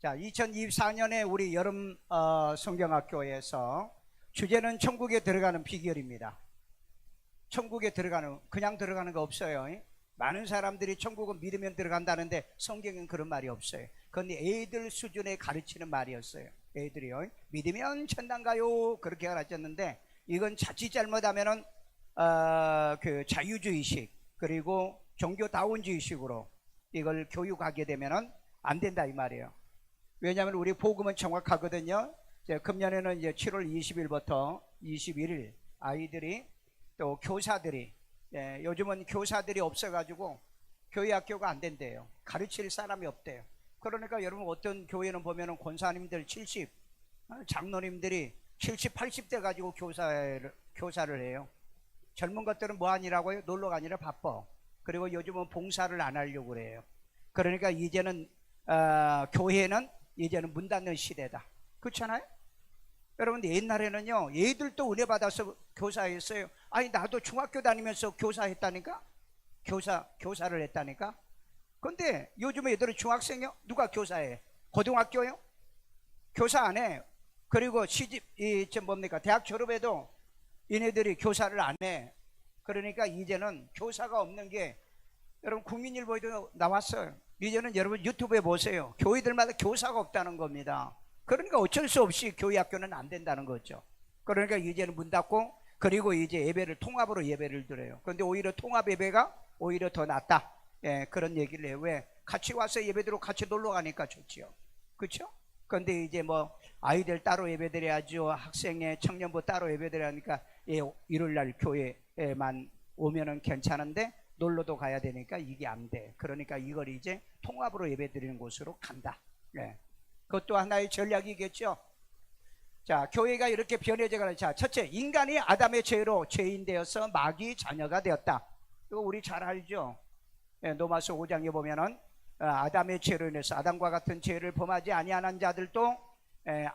자, 2024년에 우리 여름 성경학교에서 주제는 천국에 들어가는 비결입니다. 천국에 그냥 들어가는 거 없어요. 많은 사람들이 천국은 믿으면 들어간다는데 성경은 그런 말이 없어요. 그건 애들 수준에 가르치는 말이었어요. 애들이요, 믿으면 천당 가요, 그렇게 가르쳤는데, 이건 자칫 잘못하면은 그 자유주의식 그리고 종교다운주의식으로 이걸 교육하게 되면은 안 된다 이 말이에요. 왜냐하면 우리 복음은 정확하거든요. 금년에는 이제 7월 20일부터 21일 아이들이 또 교사들이, 요즘은 교사들이 없어가지고 교회 학교가 안 된대요. 가르칠 사람이 없대요. 그러니까 여러분, 어떤 교회는 보면은 권사님들 70, 장로님들이 70, 80대 가지고 교사를 해요. 젊은 것들은 뭐 하니라고요? 놀러가 아니라 바빠. 그리고 요즘은 봉사를 안 하려고 그래요. 그러니까 이제는 교회는 이제는 문 닫는 시대다. 그렇잖아요? 여러분, 옛날에는요, 애들도 은혜 받아서 교사했어요. 아니, 나도 중학교 다니면서 교사했다니까? 교사를 했다니까? 근데 요즘 애들은 중학생이요? 누가 교사해? 고등학교요? 교사 안 해. 그리고 대학 졸업해도 얘네들이 교사를 안 해. 그러니까 이제는 교사가 없는 게, 여러분, 국민일보에도 나왔어요. 이제는 여러분 유튜브에 보세요. 교회들마다 교사가 없다는 겁니다. 그러니까 어쩔 수 없이 교회 학교는 안 된다는 거죠. 그러니까 이제는 문 닫고, 그리고 이제 예배를 통합으로 예배를 드려요. 그런데 오히려 통합 예배가 오히려 더 낫다. 그런 얘기를 해요. 왜? 같이 와서 예배드리고 같이 놀러 가니까 좋지요. 그렇죠? 그런데 이제 뭐 아이들 따로 예배드려야죠. 학생회 청년부 따로 예배드려야 하니까 일요일날 교회에만 오면은 괜찮은데 놀러도 가야 되니까 이게 안 돼. 그러니까 이걸 이제 통합으로 예배드리는 곳으로 간다. 그것도 하나의 전략이겠죠. 자, 교회가 이렇게 변해져가는, 자, 첫째, 인간이 아담의 죄로 죄인 되어서 마귀 자녀가 되었다. 이거 우리 잘 알죠. 로마서 5장에 보면은 아담의 죄로 인해서 아담과 같은 죄를 범하지 아니하는 자들도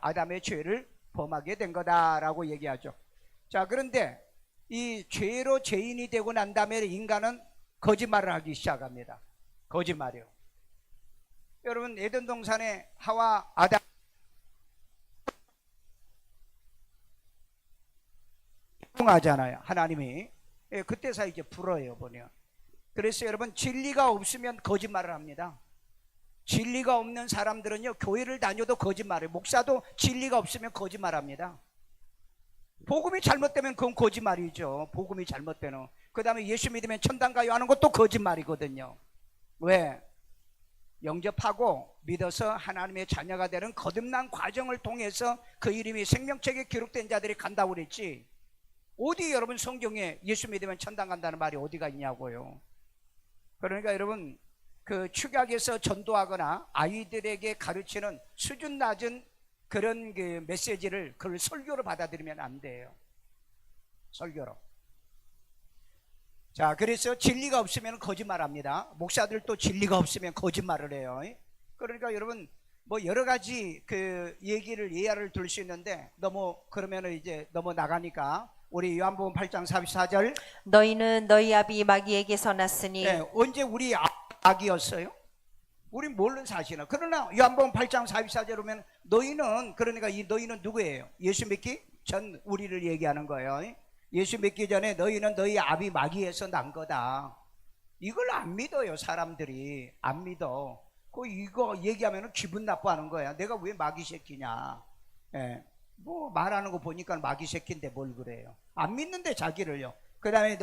아담의 죄를 범하게 된 거다라고 얘기하죠. 자, 그런데 이 죄로 죄인이 되고 난 다음에 인간은 거짓말을 하기 시작합니다. 거짓말이요. 여러분, 에덴 동산에 하와 아담 하잖아요. 하나님이 그때서 이제 불어요 보면. 그래서 여러분, 진리가 없으면 거짓말을 합니다. 진리가 없는 사람들은요, 교회를 다녀도 거짓말해요. 목사도 진리가 없으면 거짓말합니다. 복음이 잘못되면 그건 거짓말이죠. 복음이 잘못되는. 그 다음에 예수 믿으면 천당 가요 하는 것도 거짓말이거든요. 왜? 영접하고 믿어서 하나님의 자녀가 되는 거듭난 과정을 통해서 그 이름이 생명책에 기록된 자들이 간다고 그랬지, 어디 여러분 성경에 예수 믿으면 천당 간다는 말이 어디가 있냐고요. 그러니까 여러분, 그 축약에서 전도하거나 아이들에게 가르치는 수준 낮은 그런 그 메시지를 그걸 설교로 받아들이면 안 돼요. 설교로. 자, 그래서 진리가 없으면 거짓말합니다. 목사들도 진리가 없으면 거짓말을 해요. 그러니까 여러분, 뭐 여러 가지 그 얘기를 예화를 들 수 있는데 너무 그러면은 이제 너무 나가니까 우리 요한복음 8장 44절. 너희는 너희 아비 마귀에게서 났으니. 언제 우리 아기였어요? 우린 모르는 사실이나. 그러나 요한복음 8장 44절 보면 너희는, 그러니까 이 너희는 누구예요? 예수 믿기 전 우리를 얘기하는 거예요. 예수 믿기 전에 너희는 너희 아비 마귀에서 난 거다. 이걸 안 믿어요. 사람들이 안 믿어. 이거 얘기하면 기분 나빠하는 거야. 내가 왜 마귀 새끼냐. 뭐 말하는 거 보니까 마귀 새끼인데 뭘 그래요. 안 믿는데 자기를요. 그 다음에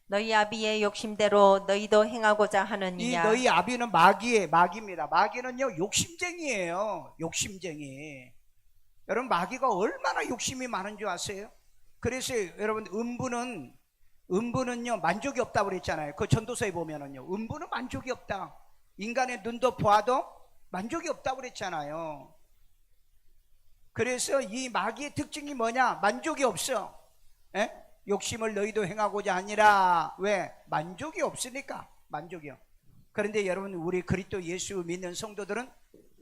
너희 아비의 욕심대로 너희도 행하고자 하느니냐. 이 너희 아비는 마귀입니다. 마귀는요, 욕심쟁이에요. 욕심쟁이. 여러분, 마귀가 얼마나 욕심이 많은 줄 아세요? 그래서 여러분, 음부는요 만족이 없다고 그랬잖아요. 그 전도서에 보면은요, 음부는 만족이 없다. 인간의 눈도 보아도 만족이 없다고 그랬잖아요. 그래서 이 마귀의 특징이 뭐냐? 만족이 없어. 욕심을 너희도 행하고자 하니라. 왜? 만족이 없으니까. 만족이요. 그런데 여러분, 우리 그리스도 예수 믿는 성도들은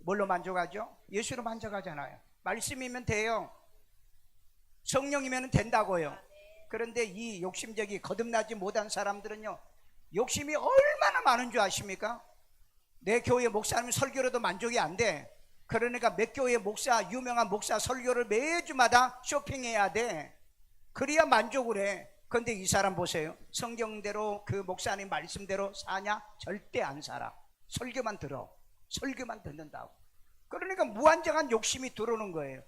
뭘로 만족하죠? 예수로 만족하잖아요. 말씀이면 돼요. 성령이면 된다고요. 그런데 이 욕심적이 거듭나지 못한 사람들은요, 욕심이 얼마나 많은 줄 아십니까? 내 교회 목사님 설교로도 만족이 안 돼. 그러니까 몇 교회 목사, 유명한 목사 설교를 매주마다 쇼핑해야 돼. 그래야 만족을 해. 그런데 이 사람 보세요. 성경대로 그 목사님 말씀대로 사냐? 절대 안 살아. 설교만 들어. 설교만 듣는다고. 그러니까 무한정한 욕심이 들어오는 거예요.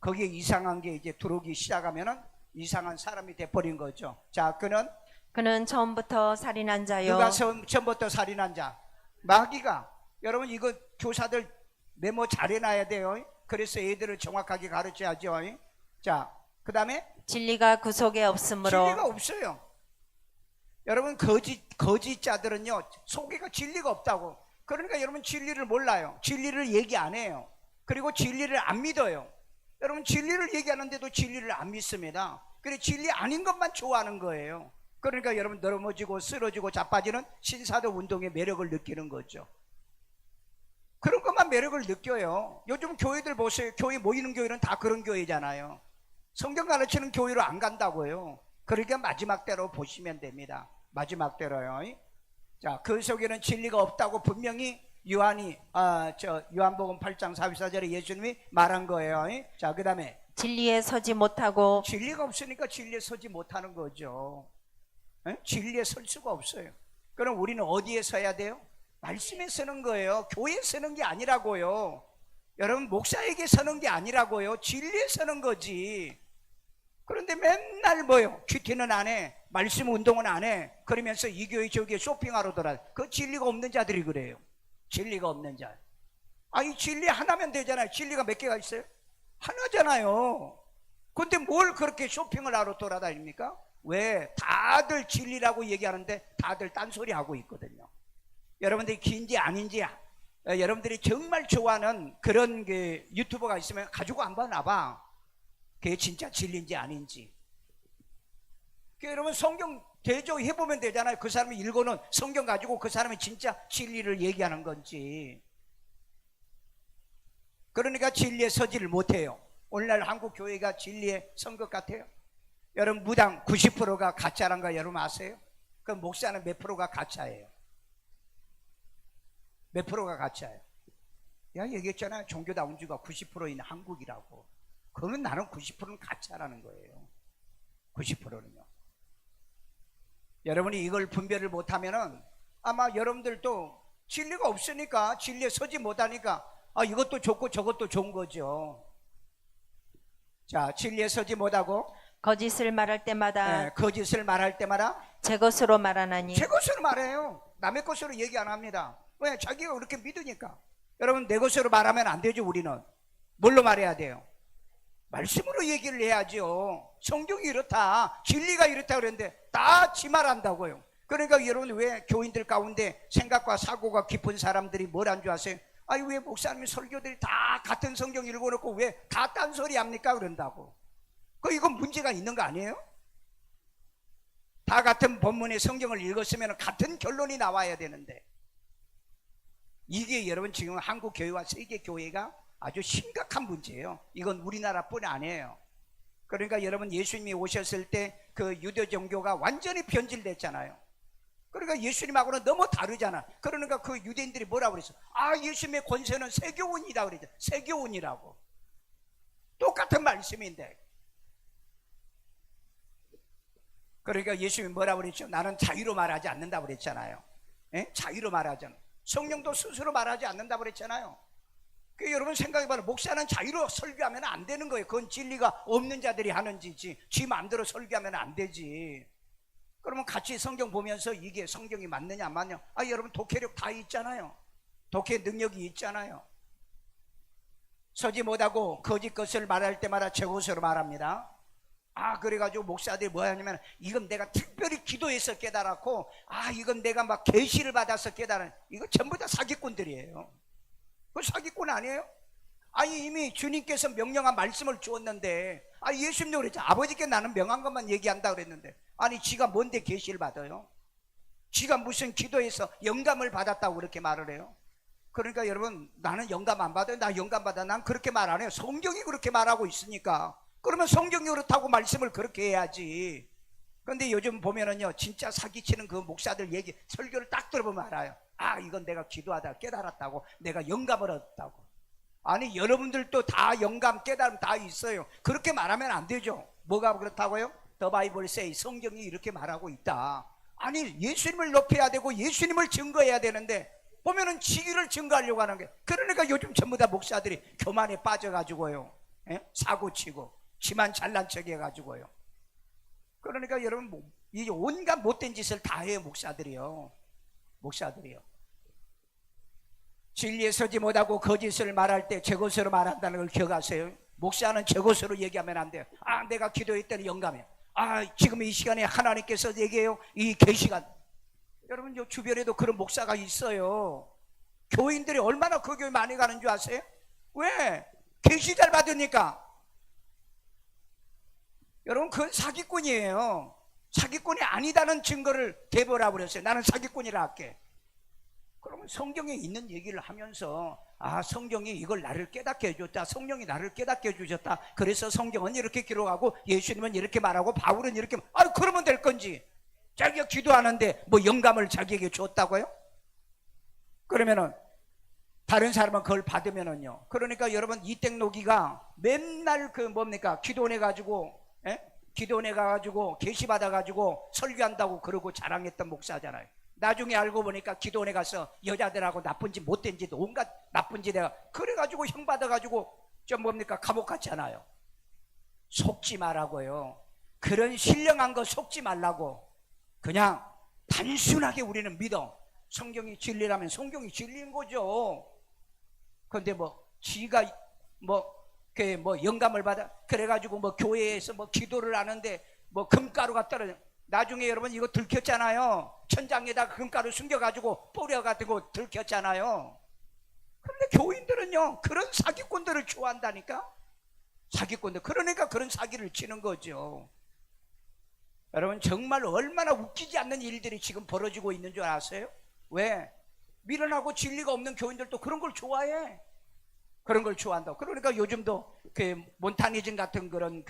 거기에 이상한 게 이제 들어오기 시작하면은 이상한 사람이 돼버린 거죠. 자, 그는 처음부터 살인한 자요. 누가 처음부터 살인한 자? 마귀가. 여러분 이거 교사들 메모 잘 해놔야 돼요. 그래서 애들을 정확하게 가르쳐야죠. 자, 그 다음에 진리가 그 속에 없으므로. 진리가 없어요. 여러분 거짓자들은요 속에가 진리가 없다고. 그러니까 여러분 진리를 몰라요. 진리를 얘기 안 해요. 그리고 진리를 안 믿어요. 여러분 진리를 얘기하는데도 진리를 안 믿습니다. 그래 진리 아닌 것만 좋아하는 거예요. 그러니까 여러분 넘어지고 쓰러지고 자빠지는 신사도 운동의 매력을 느끼는 거죠. 그런 것만 매력을 느껴요. 요즘 교회들 보세요. 교회 모이는 교회는 다 그런 교회잖아요. 성경 가르치는 교회로 안 간다고요. 그러니까 마지막 때로 보시면 됩니다. 마지막 때로요. 자, 그 속에는 진리가 없다고 분명히 요한복음 8장 44절에 예수님이 말한 거예요. 자, 그 다음에 진리에 서지 못하고. 진리가 없으니까 진리에 서지 못하는 거죠. 진리에 설 수가 없어요. 그럼 우리는 어디에 서야 돼요? 말씀에 서는 거예요. 교회에 서는 게 아니라고요. 여러분 목사에게 서는 게 아니라고요. 진리에 서는 거지. 그런데 맨날 뭐요? 큐티는 안 해. 말씀 운동은 안 해. 그러면서 이 교회 저 교회 쇼핑하러 돌아. 그 진리가 없는 자들이 그래요. 진리가 없는 자. 아니 진리 하나면 되잖아요. 진리가 몇 개가 있어요? 하나잖아요. 근데 뭘 그렇게 쇼핑을 하러 돌아다닙니까? 왜? 다들 진리라고 얘기하는데 다들 딴소리 하고 있거든요. 여러분들이 긴지 아닌지 여러분들이 정말 좋아하는 그런 그 유튜버가 있으면 가지고 한번 와봐. 그게 진짜 진리인지 아닌지. 여러분 성경 대조해보면 되잖아요. 그 사람이 읽어놓은 성경 가지고 그 사람이 진짜 진리를 얘기하는 건지. 그러니까 진리에 서지를 못해요. 오늘날 한국 교회가 진리에 선 것 같아요? 여러분 무당 90%가 가짜란 거 여러분 아세요? 그럼 목사는 몇 프로가 가짜예요? 몇 프로가 가짜예요? 내가 얘기했잖아요. 종교다운주가 90%인 한국이라고. 그러면 나는 90%는 가짜라는 거예요. 90%는요. 여러분이 이걸 분별을 못하면은 아마 여러분들도 진리가 없으니까 진리에 서지 못하니까 이것도 좋고 저것도 좋은 거죠. 자, 진리에 서지 못하고 거짓을 말할 때마다. 거짓을 말할 때마다 제 것으로 말하나니. 제 것으로 말해요. 남의 것으로 얘기 안 합니다. 왜? 자기가 그렇게 믿으니까. 여러분 내 것으로 말하면 안 되죠. 우리는 뭘로 말해야 돼요? 말씀으로 얘기를 해야죠. 성경이 이렇다, 진리가 이렇다 그랬는데 다 지 말한다고요. 그러니까 여러분 왜 교인들 가운데 생각과 사고가 깊은 사람들이 뭘 한 줄 아세요? 아니 왜 목사님 설교들이 다 같은 성경 읽어놓고 왜 다 딴소리 합니까? 그런다고. 이건 문제가 있는 거 아니에요? 다 같은 본문의 성경을 읽었으면 같은 결론이 나와야 되는데 이게 여러분 지금 한국 교회와 세계 교회가 아주 심각한 문제예요. 이건 우리나라뿐 아니에요. 그러니까 여러분 예수님이 오셨을 때 그 유대 종교가 완전히 변질됐잖아요. 그러니까 예수님하고는 너무 다르잖아. 그러니까 그 유대인들이 뭐라고 그랬어? 예수님의 권세는 세교훈이다 그랬죠. 세교훈이라고. 똑같은 말씀인데. 그러니까 예수님이 뭐라고 그랬죠? 나는 자유로 말하지 않는다고 그랬잖아요. 자유로 말하잖아. 성령도 스스로 말하지 않는다고 그랬잖아요. 여러분 생각해봐요. 목사는 자유로 설교하면 안 되는 거예요. 그건 진리가 없는 자들이 하는 짓이지 지 마음대로 설교하면 안 되지. 그러면 같이 성경 보면서 이게 성경이 맞느냐 안 맞느냐. 여러분 독해력 다 있잖아요. 독해 능력이 있잖아요. 서지 못하고 거짓 것을 말할 때마다 제 것으로 말합니다. 그래가지고 목사들이 뭐 하냐면 이건 내가 특별히 기도해서 깨달았고 이건 내가 막 계시를 받아서 깨달은. 이거 전부 다 사기꾼들이에요. 그 사기꾼 아니에요? 이미 주님께서 명령한 말씀을 주었는데 예수님도 그랬죠. 아버지께 나는 명한 것만 얘기한다 그랬는데 지가 뭔데 계시를 받아요? 지가 무슨 기도해서 영감을 받았다고 그렇게 말을 해요? 그러니까 여러분 나는 영감 안 받아요. 나 영감 받아. 난 그렇게 말 안 해요. 성경이 그렇게 말하고 있으니까. 그러면 성경이 그렇다고 말씀을 그렇게 해야지. 그런데 요즘 보면은요 진짜 사기치는 그 목사들 얘기 설교를 딱 들어보면 알아요. 이건 내가 기도하다 깨달았다고, 내가 영감을 얻었다고. 아니 여러분들도 다 영감 깨달음 다 있어요. 그렇게 말하면 안 되죠. 뭐가 그렇다고요? The Bible say, 성경이 이렇게 말하고 있다. 아니 예수님을 높여야 되고 예수님을 증거해야 되는데 보면은 지기를 증거하려고 하는 게, 그러니까 요즘 전부 다 목사들이 교만에 빠져가지고요, 사고치고 지만 잘난 척 해가지고요. 그러니까 여러분 이 온갖 못된 짓을 다 해요. 목사들이요. 진리에 서지 못하고 거짓을 말할 때 제것으로 말한다는 걸 기억하세요. 목사는 제것으로 얘기하면 안 돼요. 아 내가 기도했더니 영감해. 아 지금 이 시간에 하나님께서 얘기해요. 이 계시간. 여러분 요 주변에도 그런 목사가 있어요. 교인들이 얼마나 그 교회 많이 가는 줄 아세요? 왜? 계시 잘 받으니까. 여러분 그건 사기꾼이에요. 사기꾼이 아니다는 증거를 대보라 그랬어요. 나는 사기꾼이라 할게. 그러면 성경에 있는 얘기를 하면서 아 성경이 이걸 나를 깨닫게 해줬다, 성령이 나를 깨닫게 해주셨다, 그래서 성경은 이렇게 기록하고 예수님은 이렇게 말하고 바울은 이렇게, 아 그러면 될 건지. 자기가 기도하는데 뭐 영감을 자기에게 줬다고요? 그러면은 다른 사람은 그걸 받으면은요, 그러니까 여러분 이땡노기가 맨날 그 뭡니까 기도원에 가지고 기도원에 가가지고 계시 받아가지고 설교한다고 그러고 자랑했던 목사잖아요. 나중에 알고 보니까 기도원에 가서 여자들하고 나쁜 짓 못된 짓 온갖 나쁜 짓 해가 그래가지고 형 받아가지고 좀 뭡니까 감옥 갔잖아요. 속지 말라고요. 그런 신령한 거 속지 말라고. 그냥 단순하게 우리는 믿어. 성경이 진리라면 성경이 진리인 거죠. 그런데 뭐 지가 뭐 영감을 받아 그래가지고 뭐 교회에서 뭐 기도를 하는데 뭐 금가루가 떨어져. 나중에 여러분 이거 들켰잖아요. 천장에다가 금가루 숨겨가지고 뿌려가지고 들켰잖아요. 그런데 교인들은요 그런 사기꾼들을 좋아한다니까. 사기꾼들. 그러니까 그런 사기를 치는 거죠. 여러분 정말 얼마나 웃기지 않는 일들이 지금 벌어지고 있는 줄 아세요? 왜? 미련하고 진리가 없는 교인들도 그런 걸 좋아해. 그런 걸 좋아한다고. 그러니까 요즘도 그 몬타니즘 같은 그런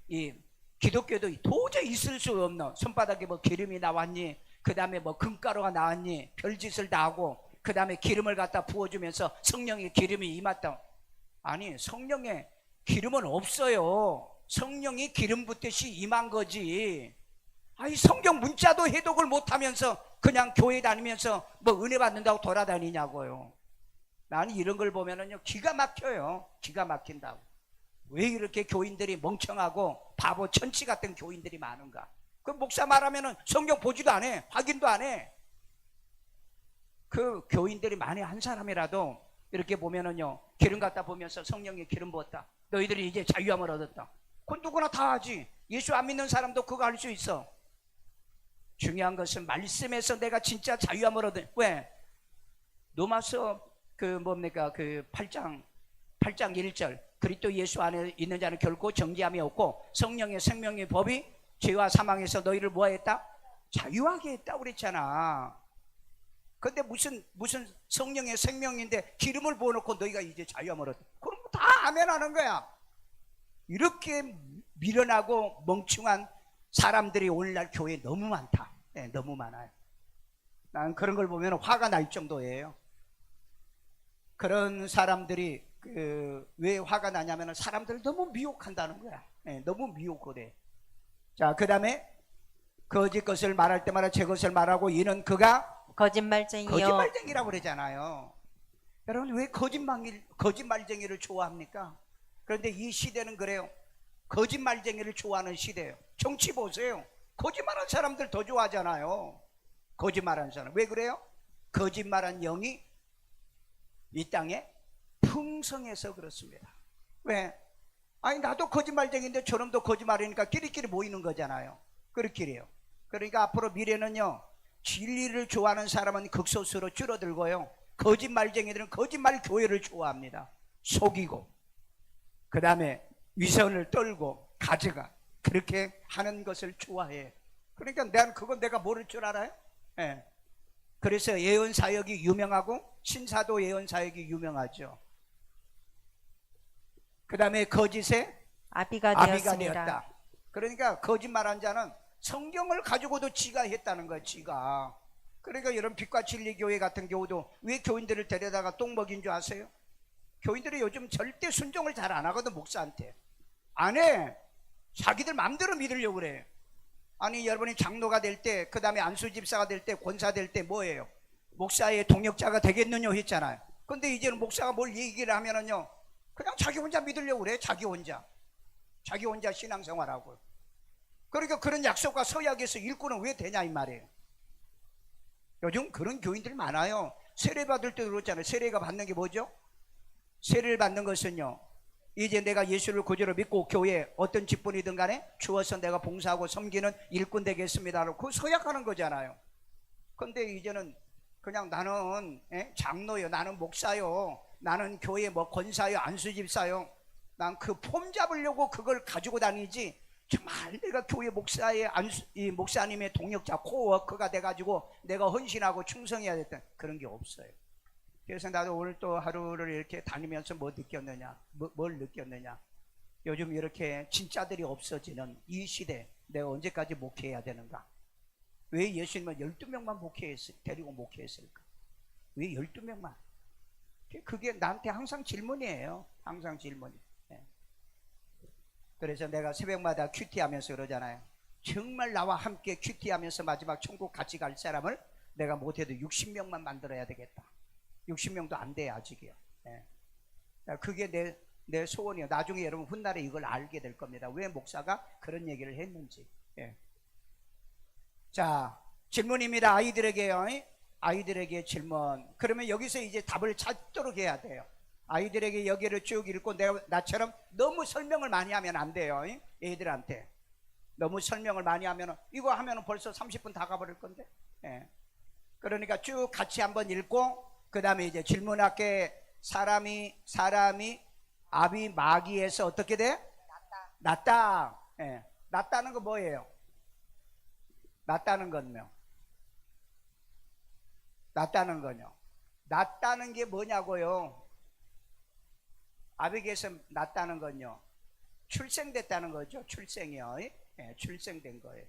이 기독교도 도저히 있을 수 없는, 손바닥에 뭐 기름이 나왔니, 그 다음에 뭐 금가루가 나왔니, 별짓을 다 하고, 그 다음에 기름을 갖다 부어주면서 성령의 기름이 임했다. 아니 성령의 기름은 없어요. 성령이 기름 붓듯이 임한 거지. 아니 성경 문자도 해독을 못하면서 그냥 교회 다니면서 뭐 은혜 받는다고 돌아다니냐고요. 나는 이런 걸 보면은요 기가 막혀요. 기가 막힌다고. 왜 이렇게 교인들이 멍청하고 바보 천치 같은 교인들이 많은가? 그 목사 말하면은 성경 보지도 안 해. 확인도 안 해. 그 교인들이 만에 한 사람이라도 이렇게 보면은요 기름 갖다 보면서 성령의 기름 부었다, 너희들이 이제 자유함을 얻었다, 그건 누구나 다 하지. 예수 안 믿는 사람도 그거 할 수 있어. 중요한 것은 말씀에서 내가 진짜 자유함을 얻은. 왜? 로마서 그 8장 1절 그리스도 예수 안에 있는 자는 결코 정죄함이 없고 성령의 생명의 법이 죄와 사망에서 너희를 뭐했다? 자유하게 했다 그랬잖아. 근데 무슨 성령의 생명인데 기름을 부어놓고 너희가 이제 자유함을 얻었다. 그럼 다 아멘 하는 거야. 이렇게 미련하고 멍청한 사람들이 오늘날 교회에 너무 많다. 네, 너무 많아요. 난 그런 걸 보면 화가 날 정도예요. 그런 사람들이 왜 화가 나냐면 사람들을 너무 미혹한다는 거야. 네, 너무 미혹거래. 자, 그 다음에 거짓 것을 말할 때마다 제 것을 말하고 이는 그가 거짓말쟁이라고 그러잖아요. 여러분 왜 거짓말쟁이를 좋아합니까? 그런데 이 시대는 그래요. 거짓말쟁이를 좋아하는 시대예요. 정치 보세요. 거짓말한 사람들 더 좋아하잖아요. 거짓말한 사람. 왜 그래요? 거짓말한 영이 이 땅에 풍성해서 그렇습니다. 왜? 아니 나도 거짓말쟁이인데 저놈도 거짓말이니까 끼리끼리 모이는 거잖아요. 그렇기래요. 그러니까 앞으로 미래는요 진리를 좋아하는 사람은 극소수로 줄어들고요 거짓말쟁이들은 거짓말 교회를 좋아합니다. 속이고 그 다음에 위선을 떨고 가져가 그렇게 하는 것을 좋아해. 그러니까 그건 내가 모를 줄 알아요? 네. 그래서 예언사역이 유명하고 신사도 예언사역이 유명하죠. 그 다음에 거짓에 아비가 되었다. 그러니까 거짓말한 자는 성경을 가지고도 지가 했다는 거야. 지가. 그러니까 이런 빛과 진리 교회 같은 경우도 왜 교인들을 데려다가 똥 먹인 줄 아세요? 교인들이 요즘 절대 순종을 잘 안 하거든. 목사한테 안 해. 자기들 마음대로 믿으려고 그래. 아니 여러분이 장로가 될 때, 그 다음에 안수집사가 될 때, 권사 될 때 뭐예요? 목사의 동역자가 되겠느냐 했잖아요. 근데 이제는 목사가 뭘 얘기를 하면은요, 그냥 자기 혼자 믿으려고 그래. 자기 혼자 신앙생활하고. 그러니까 그런 약속과 서약에서 일꾼은 왜 되냐 이 말이에요. 요즘 그런 교인들 많아요. 세례 받을 때도 그렇잖아요. 세례가 받는 게 뭐죠? 세례를 받는 것은요, 이제 내가 예수를 구주로 믿고 교회에 어떤 직분이든 간에 주어서 내가 봉사하고 섬기는 일꾼 되겠습니다라고 그 서약하는 거잖아요. 근데 이제는 그냥 나는 장로요, 나는 목사요, 나는 교회 뭐 권사요, 안수집사요, 난 그 폼 잡으려고 그걸 가지고 다니지, 정말 내가 교회 목사의 이 목사님의 동역자 코워크가 돼가지고 내가 헌신하고 충성해야 됐던 그런 게 없어요. 그래서 나도 오늘 또 하루를 이렇게 다니면서 뭐 느꼈느냐, 뭘 느꼈느냐, 요즘 이렇게 진짜들이 없어지는 이 시대 내가 언제까지 목회해야 되는가? 왜 예수님은 12명만 데리고 목회했을까? 왜 12명만? 그게 나한테 항상 질문이에요. 항상 질문이. 그래서 내가 새벽마다 큐티하면서 그러잖아요. 정말 나와 함께 큐티하면서 마지막 천국 같이 갈 사람을 내가 못해도 60명만 만들어야 되겠다. 60명도 안 돼 아직이요. 그게 내 소원이에요. 나중에 여러분 훗날에 이걸 알게 될 겁니다. 왜 목사가 그런 얘기를 했는지. 자, 질문입니다. 아이들에게 질문. 그러면 여기서 이제 답을 찾도록 해야 돼요. 아이들에게 여기를 쭉 읽고 나처럼 너무 설명을 많이 하면 안 돼요. 애들한테 너무 설명을 많이 하면 이거 하면 벌써 30분 다 가버릴 건데. 그러니까 쭉 같이 한번 읽고 그 다음에 이제 질문할게. 사람이 아비 마귀에서 어떻게 돼? 낫다. 낫다는 거 뭐예요? 낫다는 건요. 낫다는 게 뭐냐고요? 아비에서 낫다는 건요, 출생됐다는 거죠. 출생이요. 출생된 거예요.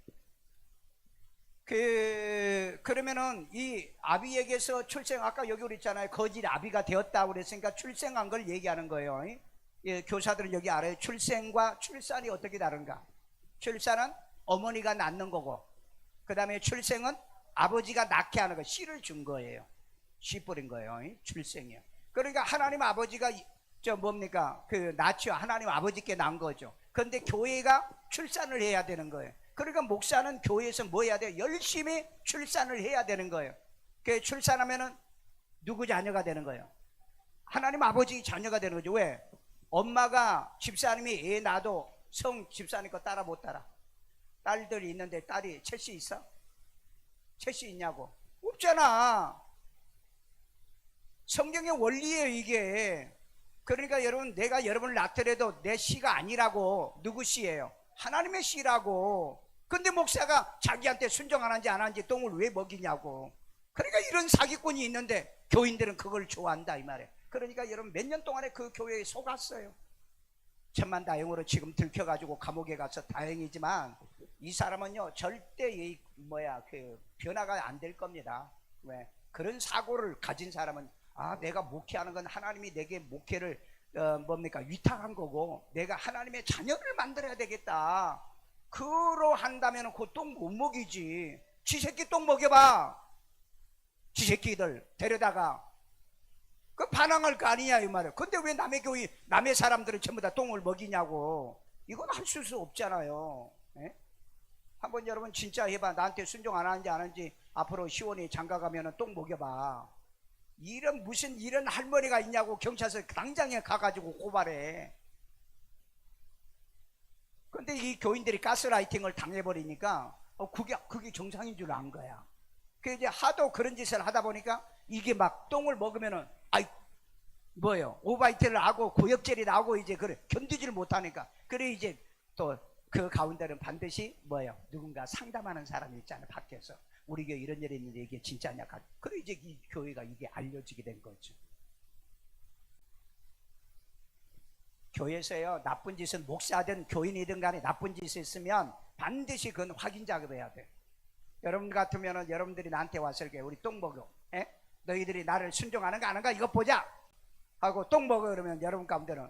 그러면은 이 아비에게서 아까 여기 우리 있잖아요. 거짓 아비가 되었다고 그랬으니까 출생한 걸 얘기하는 거예요. 교사들은 여기 알아요. 출생과 출산이 어떻게 다른가? 출산은 어머니가 낳는 거고, 그 다음에 출생은 아버지가 낳게 하는 거, 씨를 준 거예요. 씨 뿌린 거예요. 출생이요. 그러니까 하나님 아버지가 낳죠. 하나님 아버지께 낳은 거죠. 그런데 교회가 출산을 해야 되는 거예요. 그러니까 목사는 교회에서 뭐 해야 돼요? 열심히 출산을 해야 되는 거예요. 그 출산하면은 누구 자녀가 되는 거예요? 하나님 아버지 자녀가 되는 거죠. 왜? 엄마가 집사님이 애 낳아도 집사님 거 따라 못 따라? 딸들이 있는데 딸이 첼시 있어? 첼시 있냐고? 없잖아. 성경의 원리예요 이게. 그러니까 여러분, 내가 여러분을 낳더라도 내 씨가 아니라고. 누구 씨예요? 하나님의 씨라고. 근데 목사가 자기한테 순종 안 하는지 안 하는지 똥을 왜 먹이냐고. 그러니까 이런 사기꾼이 있는데 교인들은 그걸 좋아한다 이 말이에요. 그러니까 여러분 몇 년 동안에 그 교회에 속았어요. 천만다행으로 지금 들켜가지고 감옥에 가서 다행이지만 이 사람은요 절대 변화가 안 될 겁니다. 왜? 그런 사고를 가진 사람은 내가 목회하는 건 하나님이 내게 목회를 위탁한 거고 내가 하나님의 자녀를 만들어야 되겠다. 그로 한다면 그 똥 못 먹이지. 지 새끼 똥 먹여봐. 지 새끼들 데려다가 그 반항할 거 아니냐 이 말이에요. 근데 왜 남의 교회 남의 사람들은 전부 다 똥을 먹이냐고. 이건 할 수 없잖아요. 한번 여러분 진짜 해봐. 나한테 순종 안 하는지 안 하는지 앞으로 시원히 장가 가면은 똥 먹여봐. 무슨 이런 할머니가 있냐고 경찰서 당장에 가가지고 고발해. 근데 이 교인들이 가스라이팅을 당해버리니까 그게 정상인 줄 안 거야. 그 이제 하도 그런 짓을 하다 보니까 이게 막 똥을 먹으면은 오바이트를 하고 고역질이 나오고 이제 견디지를 못하니까. 그래 이제 또 그 가운데는 반드시 누군가 상담하는 사람이 있잖아요. 밖에서 우리 교회 이런 일이 있는데 이게 진짜냐. 그래 이제 이 교회가 이게 알려지게 된 거죠. 교회에서요 나쁜 짓은 목사든 교인이든 간에 나쁜 짓이 있으면 반드시 그건 확인 작업해야 돼. 여러분 같으면은 여러분들이 나한테 와서 이렇게 우리 똥 먹어. 너희들이 나를 순종하는가 안 하는가 이거 보자. 하고 떡 먹어 그러면 여러분 가운데는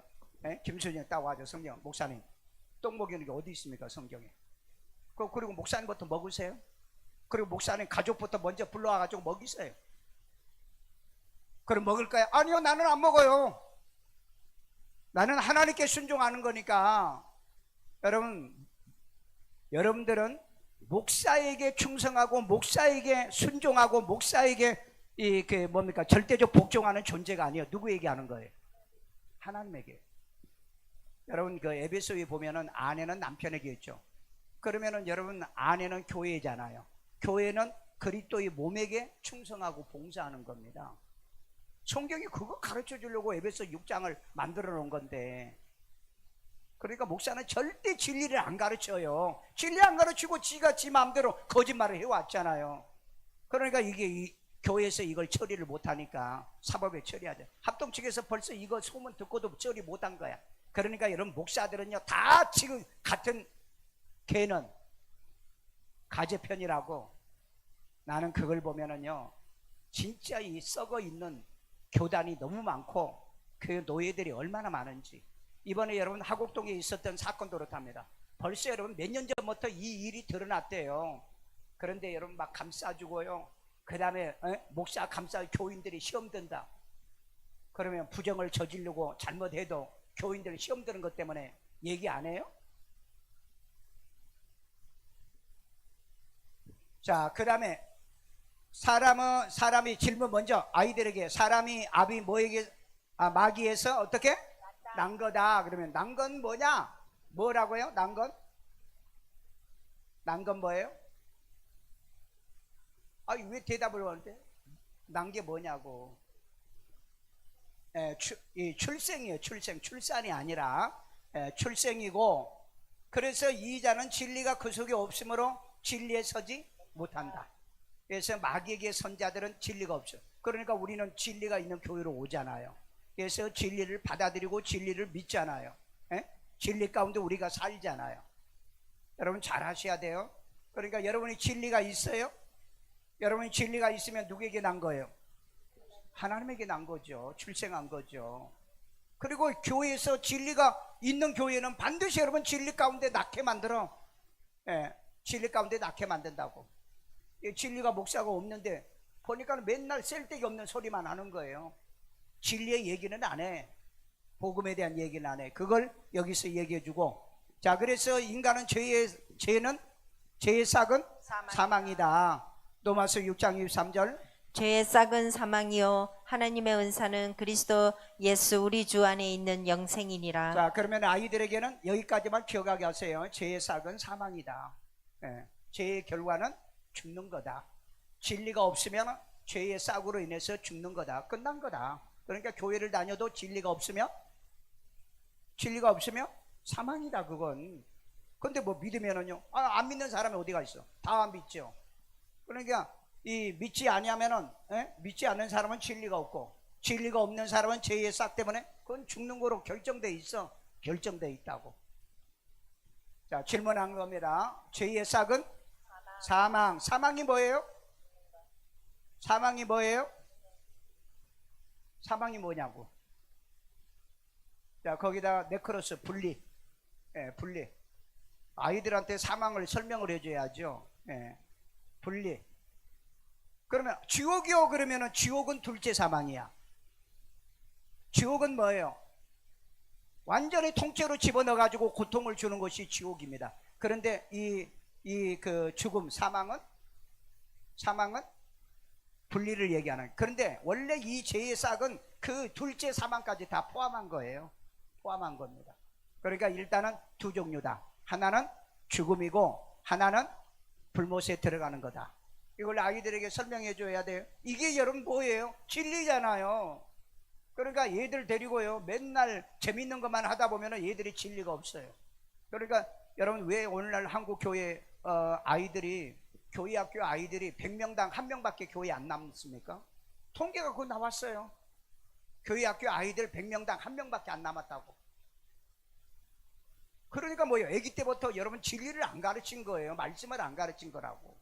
김수진이 딱 와줘. 성경 목사님 떡 먹이는 게 어디 있습니까 성경에? 그리고 목사님부터 먹으세요. 그리고 목사님 가족부터 먼저 불러와가지고 먹이세요. 그럼 먹을까요? 아니요, 나는 안 먹어요. 나는 하나님께 순종하는 거니까. 여러분들은 목사에게 충성하고 목사에게 순종하고 목사에게 절대적 복종하는 존재가 아니에요. 누구에게 하는 거예요? 하나님에게. 여러분 그 에베소에 보면은 아내는 남편에게 있죠. 그러면은 여러분 아내는 교회잖아요. 교회는 그리스도의 몸에게 충성하고 봉사하는 겁니다. 성경이 그거 가르쳐 주려고 에베소 6장을 만들어 놓은 건데, 그러니까 목사는 절대 진리를 안 가르쳐요. 진리 안 가르치고 지가 지 마음대로 거짓말을 해왔잖아요. 그러니까 이게 교회에서 이걸 처리를 못하니까 사법에 처리하죠. 합동 측에서 벌써 이거 소문 듣고도 처리 못한 거야. 그러니까 여러분 목사들은요 다 지금 같은 개는 가재편이라고. 나는 그걸 보면은요 진짜 이 썩어 있는 교단이 너무 많고 그 노예들이 얼마나 많은지. 이번에 여러분 하곡동에 있었던 사건도 그렇답니다. 벌써 여러분 몇 년 전부터 이 일이 드러났대요. 그런데 여러분 막 감싸주고요. 그 다음에 목사 감싸 교인들이 시험 든다. 그러면 부정을 저지르고 잘못해도 교인들 시험 드는 것 때문에 얘기 안 해요? 자, 그 다음에 사람이 질문 먼저 아이들에게 사람이 아비 뭐에게 마귀에서 어떻게? 난 거다. 그러면 난 건 뭐냐? 뭐라고요? 난 건? 난 건 뭐예요? 왜 대답을 하는데? 난 게 뭐냐고. 출생이에요. 출산이 아니라 출생이고, 그래서 이 자는 진리가 그 속에 없으므로 진리에 서지 못한다. 그래서 마귀에게 선자들은 진리가 없어. 그러니까 우리는 진리가 있는 교회로 오잖아요. 그래서 진리를 받아들이고 진리를 믿잖아요. 진리 가운데 우리가 살잖아요. 여러분 잘 하셔야 돼요. 그러니까 여러분이 진리가 있어요. 여러분이 진리가 있으면 누구에게 난 거예요? 하나님에게 난 거죠. 출생한 거죠. 그리고 교회에서 진리가 있는 교회는 반드시 여러분 진리 가운데 낳게 만들어. 진리 가운데 낳게 만든다고. 진리가 목사가 없는데 보니까 맨날 쓸데기 없는 소리만 하는 거예요. 진리의 얘기는 안 해. 복음에 대한 얘기는 안 해. 그걸 여기서 얘기해 주고. 자, 그래서 인간은 죄의 싹은 사망이다. 로마서 6장 23절. 죄의 싹은 사망이요 하나님의 은사는 그리스도 예수 우리 주 안에 있는 영생이니라. 자, 그러면 아이들에게는 여기까지만 기억하게 하세요. 죄의 싹은 사망이다. 죄의 결과는 죽는 거다. 진리가 없으면 죄의 싹으로 인해서 죽는 거다. 끝난 거다. 그러니까 교회를 다녀도 진리가 없으면 사망이다. 그건. 근데 뭐 믿으면은요, 안 믿는 사람이 어디가 있어? 다 믿죠. 그러니까 믿지 않는 사람은 진리가 없고, 진리가 없는 사람은 죄의 싹 때문에 그건 죽는 거로 결정돼 있어. 결정돼 있다고. 자, 질문한 겁니다. 죄의 싹은 사망. 사망이 뭐예요? 사망이 뭐예요? 사망이 뭐냐고. 자, 거기다 네크로스, 분리. 분리. 아이들한테 사망을 설명을 해줘야죠. 분리. 그러면 지옥이요? 그러면은 지옥은 둘째 사망이야. 지옥은 뭐예요? 완전히 통째로 집어넣어가지고 고통을 주는 것이 지옥입니다. 그런데 그 죽음, 사망은 분리를 얘기하는. 그런데 원래 이 죄의 싹은 그 둘째 사망까지 다 포함한 거예요. 포함한 겁니다. 그러니까 일단은 두 종류다. 하나는 죽음이고 하나는 불못에 들어가는 거다. 이걸 아이들에게 설명해 줘야 돼요. 이게 여러분 뭐예요? 진리잖아요. 그러니까 얘들 데리고요 맨날 재밌는 것만 하다 보면 얘들이 진리가 없어요. 그러니까 여러분 왜 오늘날 한국 교회 교회 학교 아이들이 100명당 1명밖에 교회 안 남습니까? 통계가 그거 나왔어요. 교회 학교 아이들 100명당 1명밖에 안 남았다고. 그러니까 뭐예요? 아기 때부터 여러분 진리를 안 가르친 거예요. 말씀을 안 가르친 거라고.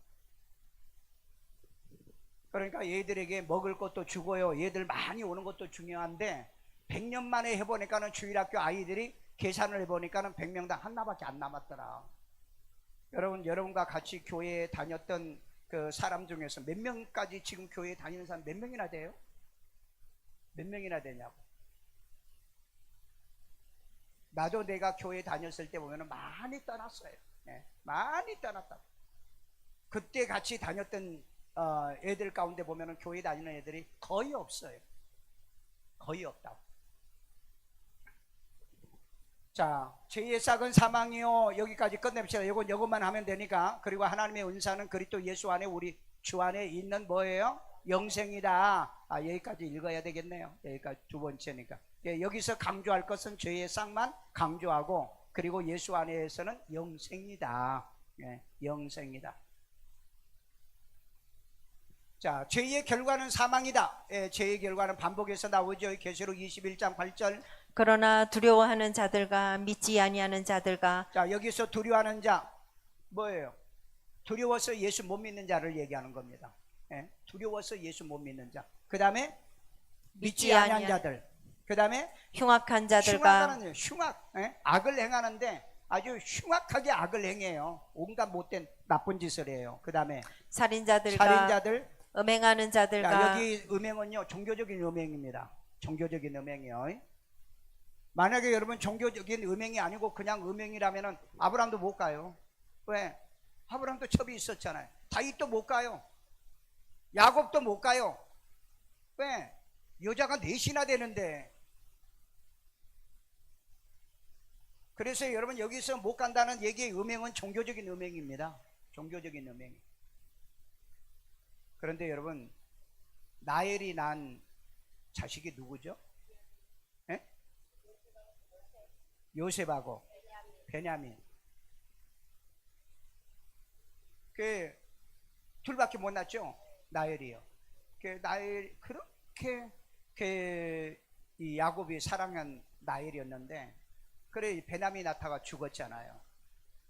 그러니까 얘들에게 먹을 것도 주고요, 얘들 많이 오는 것도 중요한데 100년 만에 해보니까는 주일학교 아이들이 계산을 해보니까는 100명당 하나밖에 안 남았더라. 여러분과 같이 교회에 다녔던 그 사람 중에서 몇 명까지 지금 교회에 다니는 사람 몇 명이나 돼요? 몇 명이나 되냐고. 나도 내가 교회 다녔을 때 보면 많이 떠났어요. 네, 많이 떠났다. 그때 같이 다녔던 애들 가운데 보면 교회 다니는 애들이 거의 없어요. 거의 없다고. 자, 죄의 싹은 사망이요. 여기까지 끝냅시다. 이것만 하면 되니까. 그리고 하나님의 은사는 그리스도 예수 안에 우리 주 안에 있는 뭐예요? 영생이다. 여기까지 읽어야 되겠네요. 여기까지 두 번째니까. 여기서 강조할 것은 죄의 싹만 강조하고, 그리고 예수 안에서는 영생이다. 영생이다. 자, 죄의 결과는 사망이다. 죄의 결과는 반복해서 나오죠. 계시록 21장 8절. 그러나 두려워하는 자들과 믿지 아니하는 자들과. 자, 여기서 두려워하는 자 뭐예요? 두려워서 예수 못 믿는 자를 얘기하는 겁니다. 두려워서 예수 못 믿는 자. 그 다음에 믿지 아니한 자들. 그 다음에 흉악한 자들과. 흉악, 악을 행하는데 아주 흉악하게 악을 행해요. 온갖 못된 나쁜 짓을 해요. 그 다음에 살인자들, 음행하는 자들과. 자, 여기 음행은요 종교적인 음행입니다. 종교적인 음행이요. 만약에 여러분 종교적인 음행이 아니고 그냥 음행이라면은 아브라함도 못 가요. 왜? 아브라함도 첩이 있었잖아요. 다윗도 못 가요. 야곱도 못 가요. 왜? 여자가 넷이나 되는데. 그래서 여러분 여기서 못 간다는 얘기의 음행은 종교적인 음행입니다. 종교적인 음행. 그런데 여러분 라헬이 난 자식이 누구죠? 요셉하고 베냐민. 그 둘밖에 못 낳죠. 라헬이요. 그 라헬 그렇게 이 야곱이 사랑한 라헬이었는데, 그래 베냐민 낳다가 죽었잖아요.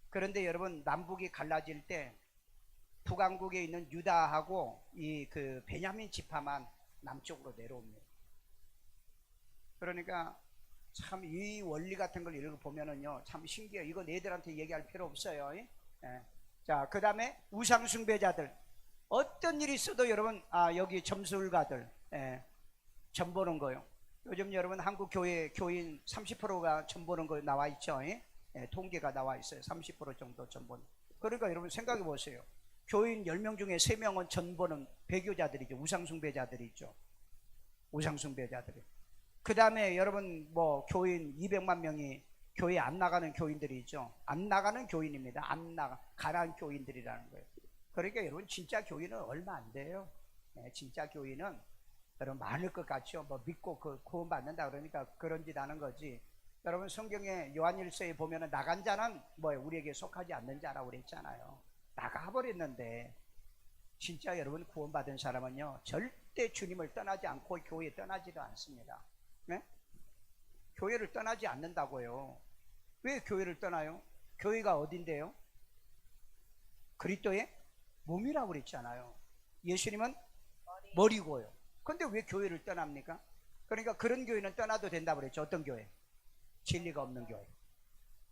그런데 여러분 남북이 갈라질 때 북왕국에 있는 유다하고 이 그 베냐민 지파만 남쪽으로 내려옵니다. 그러니까 참 이 원리 같은 걸 읽어보면은요 참 신기해요. 이거 너희들한테 얘기할 필요 없어요. 자, 그 다음에 우상숭배자들. 어떤 일이 있어도 여러분 여기 점술가들 점 보는 거요. 요즘 여러분 한국 교인 30%가 점 보는 거 나와 있죠. 통계가 나와 있어요. 30% 정도 점 보는. 그러니까 여러분 생각해 보세요. 교인 10명 중에 3명은 점 보는 배교자들이죠. 우상숭배자들이죠. 우상숭배자들이. 그 다음에 여러분 뭐 교인 200만 명이 교회 안 나가는 교인들이 있죠. 안 나가는 교인입니다. 가난한 교인들이라는 거예요. 그러니까 여러분 진짜 교인은 얼마 안 돼요. 진짜 교인은 여러분 많을 것 같죠. 뭐 믿고 구원 받는다 그러니까 그런 짓 하는 거지. 여러분 성경에 요한일서에 보면은 나간 자는 뭐예요? 우리에게 속하지 않는 자라고 그랬잖아요. 나가버렸는데 진짜 여러분 구원받은 사람은요 절대 주님을 떠나지 않고 교회에 떠나지도 않습니다. 교회를 떠나지 않는다고요. 왜 교회를 떠나요? 교회가 어딘데요? 그리스도의 몸이라고 그랬잖아요. 예수님은 머리고요. 근데 왜 교회를 떠납니까? 그러니까 그런 교회는 떠나도 된다고 그랬죠. 어떤 교회? 진리가 없는 교회.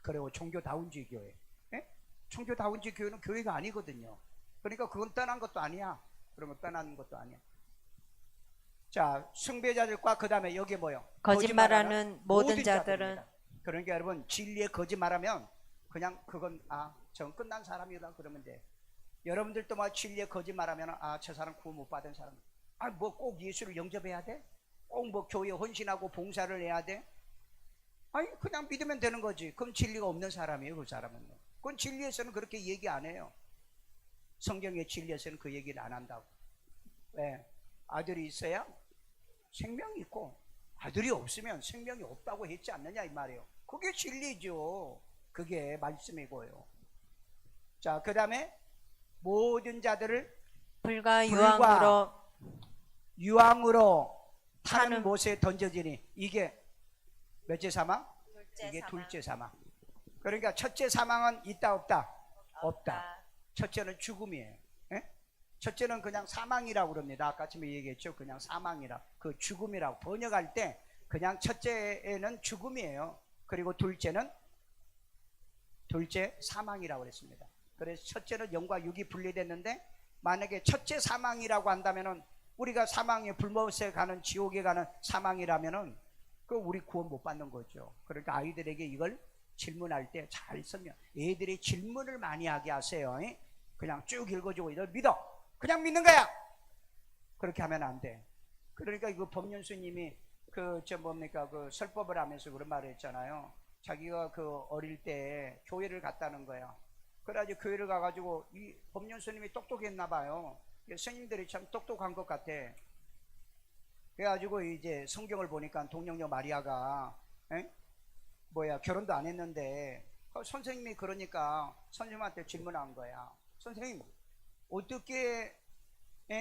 그리고 종교다운주의 교회. 종교다운주의 교회는 교회가 아니거든요. 그러니까 그건 떠난 것도 아니야. 그러면 떠나는 것도 아니야. 자, 숭배자들과 그 다음에 여기 뭐요? 거짓말하는 모든 자들은. 그러니까 여러분 진리에 거짓말하면 그냥 그건 전 끝난 사람이다 그러면 돼. 여러분들도 막 진리에 거짓말하면 저 사람 구원 못 받은 사람. 뭐 꼭 예수를 영접해야 돼? 꼭 뭐 교회 헌신하고 봉사를 해야 돼? 그냥 믿으면 되는 거지. 그럼 진리가 없는 사람이에요. 그 사람은. 그건 진리에서는 그렇게 얘기 안 해요. 성경의 진리에서는 그 얘기를 안 한다고. 왜? 아들이 있어야 생명이 있고 아들이 없으면 생명이 없다고 했지 않느냐 이 말이에요. 그게 진리죠. 그게 말씀이고요. 자, 그 다음에 모든 자들을 불과 유황으로 타는 못에 던져지니. 이게 몇째 사망? 이게 둘째 사망. 그러니까 첫째 사망은 있다 없다? 없다. 첫째는 죽음이에요. 첫째는 그냥 사망이라고 그럽니다. 아까 처음에 얘기했죠. 그냥 사망이라. 그 죽음이라고 번역할 때 그냥 첫째는 죽음이에요. 그리고 둘째 사망이라고 그랬습니다. 그래서 첫째는 영과 육이 분리됐는데, 만약에 첫째 사망이라고 한다면은, 우리가 사망에 불못에 가는, 지옥에 가는 사망이라면은 그 우리 구원 못 받는 거죠. 그러니까 아이들에게 이걸 질문할 때 잘 설명. 애들이 질문을 많이 하게 하세요. 그냥 쭉 읽어주고 이걸 믿어, 그냥 믿는 거야, 그렇게 하면 안 돼. 그러니까 이거 법륜스님이 그 설법을 하면서 그런 말을 했잖아요. 자기가 그 어릴 때 교회를 갔다는 거야. 그래가지고 교회를 가가지고 이 법륜스님이 똑똑했나 봐요. 스님들이 참 똑똑한 것 같아. 그래가지고 이제 성경을 보니까 동정녀 마리아가 결혼도 안 했는데, 선생님이 그러니까 선생님한테 질문한 거야. 선생님, 어떻게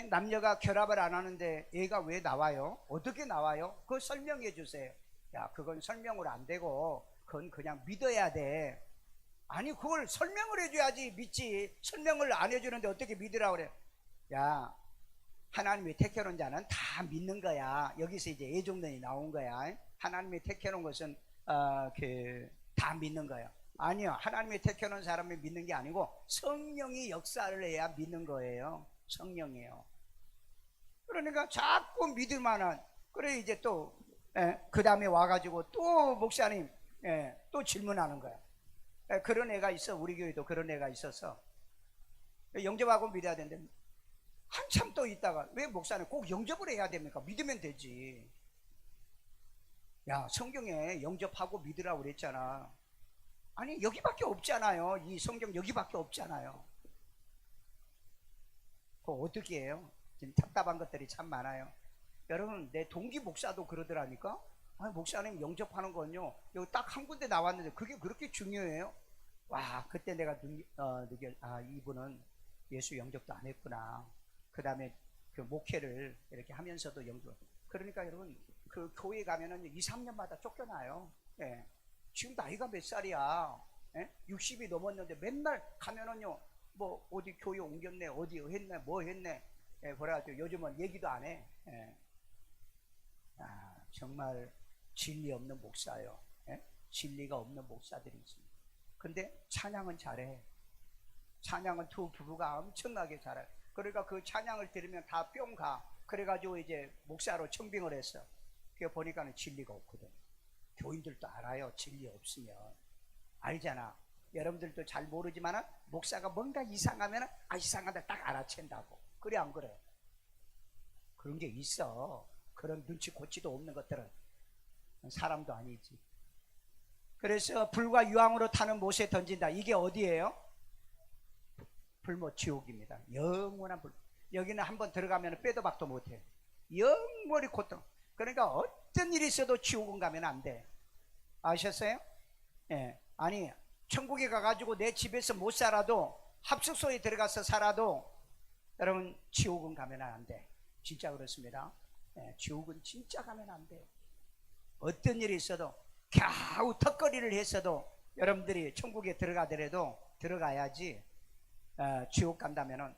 남녀가 결합을 안 하는데 애가 왜 나와요? 어떻게 나와요? 그거 설명해 주세요. 야, 그건 설명으로 안 되고 그건 그냥 믿어야 돼. 아니, 그걸 설명을 해줘야지 믿지. 설명을 안 해주는데 어떻게 믿으라고 그래? 야, 하나님이 택해놓은 자는 다 믿는 거야. 여기서 이제 애종론이 나온 거야. 하나님이 택해놓은 것은 다 믿는 거야. 아니요, 하나님이 택해놓은 사람이 믿는 게 아니고 성령이 역사를 해야 믿는 거예요. 성령이에요. 그러니까 자꾸 믿을 만한. 그래 이제 또 그 다음에 와가지고 또 목사님 또 질문하는 거야. 그런 애가 있어. 우리 교회도 그런 애가 있어서 영접하고 믿어야 되는데, 한참 또 있다가 왜 목사님 꼭 영접을 해야 됩니까? 믿으면 되지. 야, 성경에 영접하고 믿으라고 그랬잖아. 아니, 여기밖에 없잖아요. 이 성경 여기밖에 없잖아요. 그거 어떻게 해요? 지금 답답한 것들이 참 많아요. 여러분, 내 동기 목사도 그러더라니까. 아니, 목사님 영접하는 건요, 여기 딱 한 군데 나왔는데 그게 그렇게 중요해요? 와, 그때 내가 이분은 예수 영접도 안 했구나. 그 다음에 그 목회를 이렇게 하면서도 영접. 그러니까 여러분, 그 교회 가면은 2, 3년마다 쫓겨나요. 예. 지금 나이가 몇 살이야? 60이 넘었는데 맨날 가면은요, 뭐 어디 교회 옮겼네, 어디 했네, 뭐 했네. 그래가지고 요즘은 얘기도 안 해. 정말 진리 없는 목사요. 진리가 없는 목사들이 있습니다. 근데 찬양은 잘해. 찬양은 두 부부가 엄청나게 잘해. 그러니까 그 찬양을 들으면 다 뿅 가. 그래가지고 이제 목사로 청빙을 했어. 그게 보니까는 진리가 없거든. 교인들도 알아요. 진리 없으면. 알잖아. 여러분들도 잘 모르지만은 목사가 뭔가 이상하면 이상하다 딱 알아챈다고. 그래 안 그래? 그런 게 있어. 그런 눈치 고치도 없는 것들은 사람도 아니지. 그래서 불과 유황으로 타는 못에 던진다. 이게 어디예요? 불못 지옥입니다. 영원한 불. 여기는 한번 들어가면 빼도 박도 못해. 영원히 고통. 그러니까 어떤 일이 있어도 지옥은 가면 안 돼. 아셨어요? 아니, 천국에 가가지고 내 집에서 못 살아도, 합숙소에 들어가서 살아도 여러분 지옥은 가면 안 돼. 진짜 그렇습니다. 지옥은 진짜 가면 안 돼요. 어떤 일이 있어도, 겨우 턱걸이를 했어도 여러분들이 천국에 들어가더라도 들어가야지. 지옥 간다면은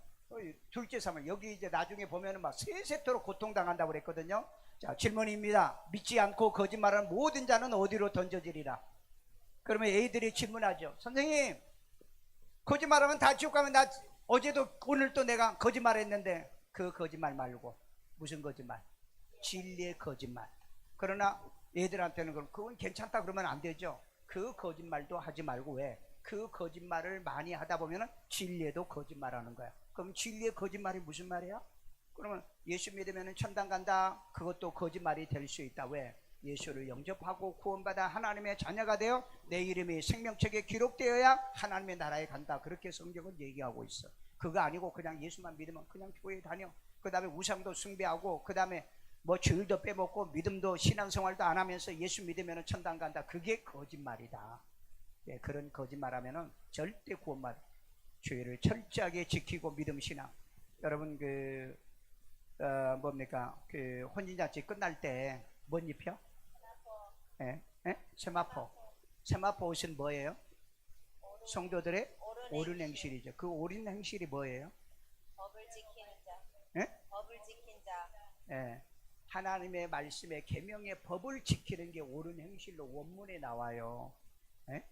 둘째 사망. 여기 이제 나중에 보면은 막 세세토록 고통당한다고 그랬거든요. 자, 질문입니다. 믿지 않고 거짓말하는 모든 자는 어디로 던져지리라? 그러면 애들이 질문하죠. 선생님, 거짓말하면 다 지옥 가면, 나 어제도 오늘도 내가 거짓말했는데. 그 거짓말 말고. 무슨 거짓말? 진리의 거짓말. 그러나 애들한테는 그건 괜찮다 그러면 안 되죠. 그 거짓말도 하지 말고. 왜? 그 거짓말을 많이 하다 보면 진리에도 거짓말하는 거야. 그럼 진리의 거짓말이 무슨 말이야? 그러면 예수 믿으면 천당 간다. 그것도 거짓말이 될 수 있다. 왜? 예수를 영접하고 구원받아 하나님의 자녀가 되어 내 이름이 생명책에 기록되어야 하나님의 나라에 간다. 그렇게 성경은 얘기하고 있어. 그거 아니고 그냥 예수만 믿으면 그냥 교회 다녀. 그 다음에 우상도 숭배하고, 그 다음에 뭐 주일도 빼먹고 믿음도 신앙생활도 안 하면서 예수 믿으면 천당 간다. 그게 거짓말이다. 그런 거짓말하면은 절대 구원만. 주의를 철저하게 지키고 믿음 신앙. 여러분 그 혼인잔치 끝날 때 뭔 입혀? 세마포. 세마포 옷은 뭐예요? 성도들의 옳은 행실이죠. 그 옳은 행실이 뭐예요? 법을 지키는 자. 예? 법을 지킨 자. 하나님의 말씀에 계명의 법을 지키는 게 옳은 행실로 원문에 나와요. 예?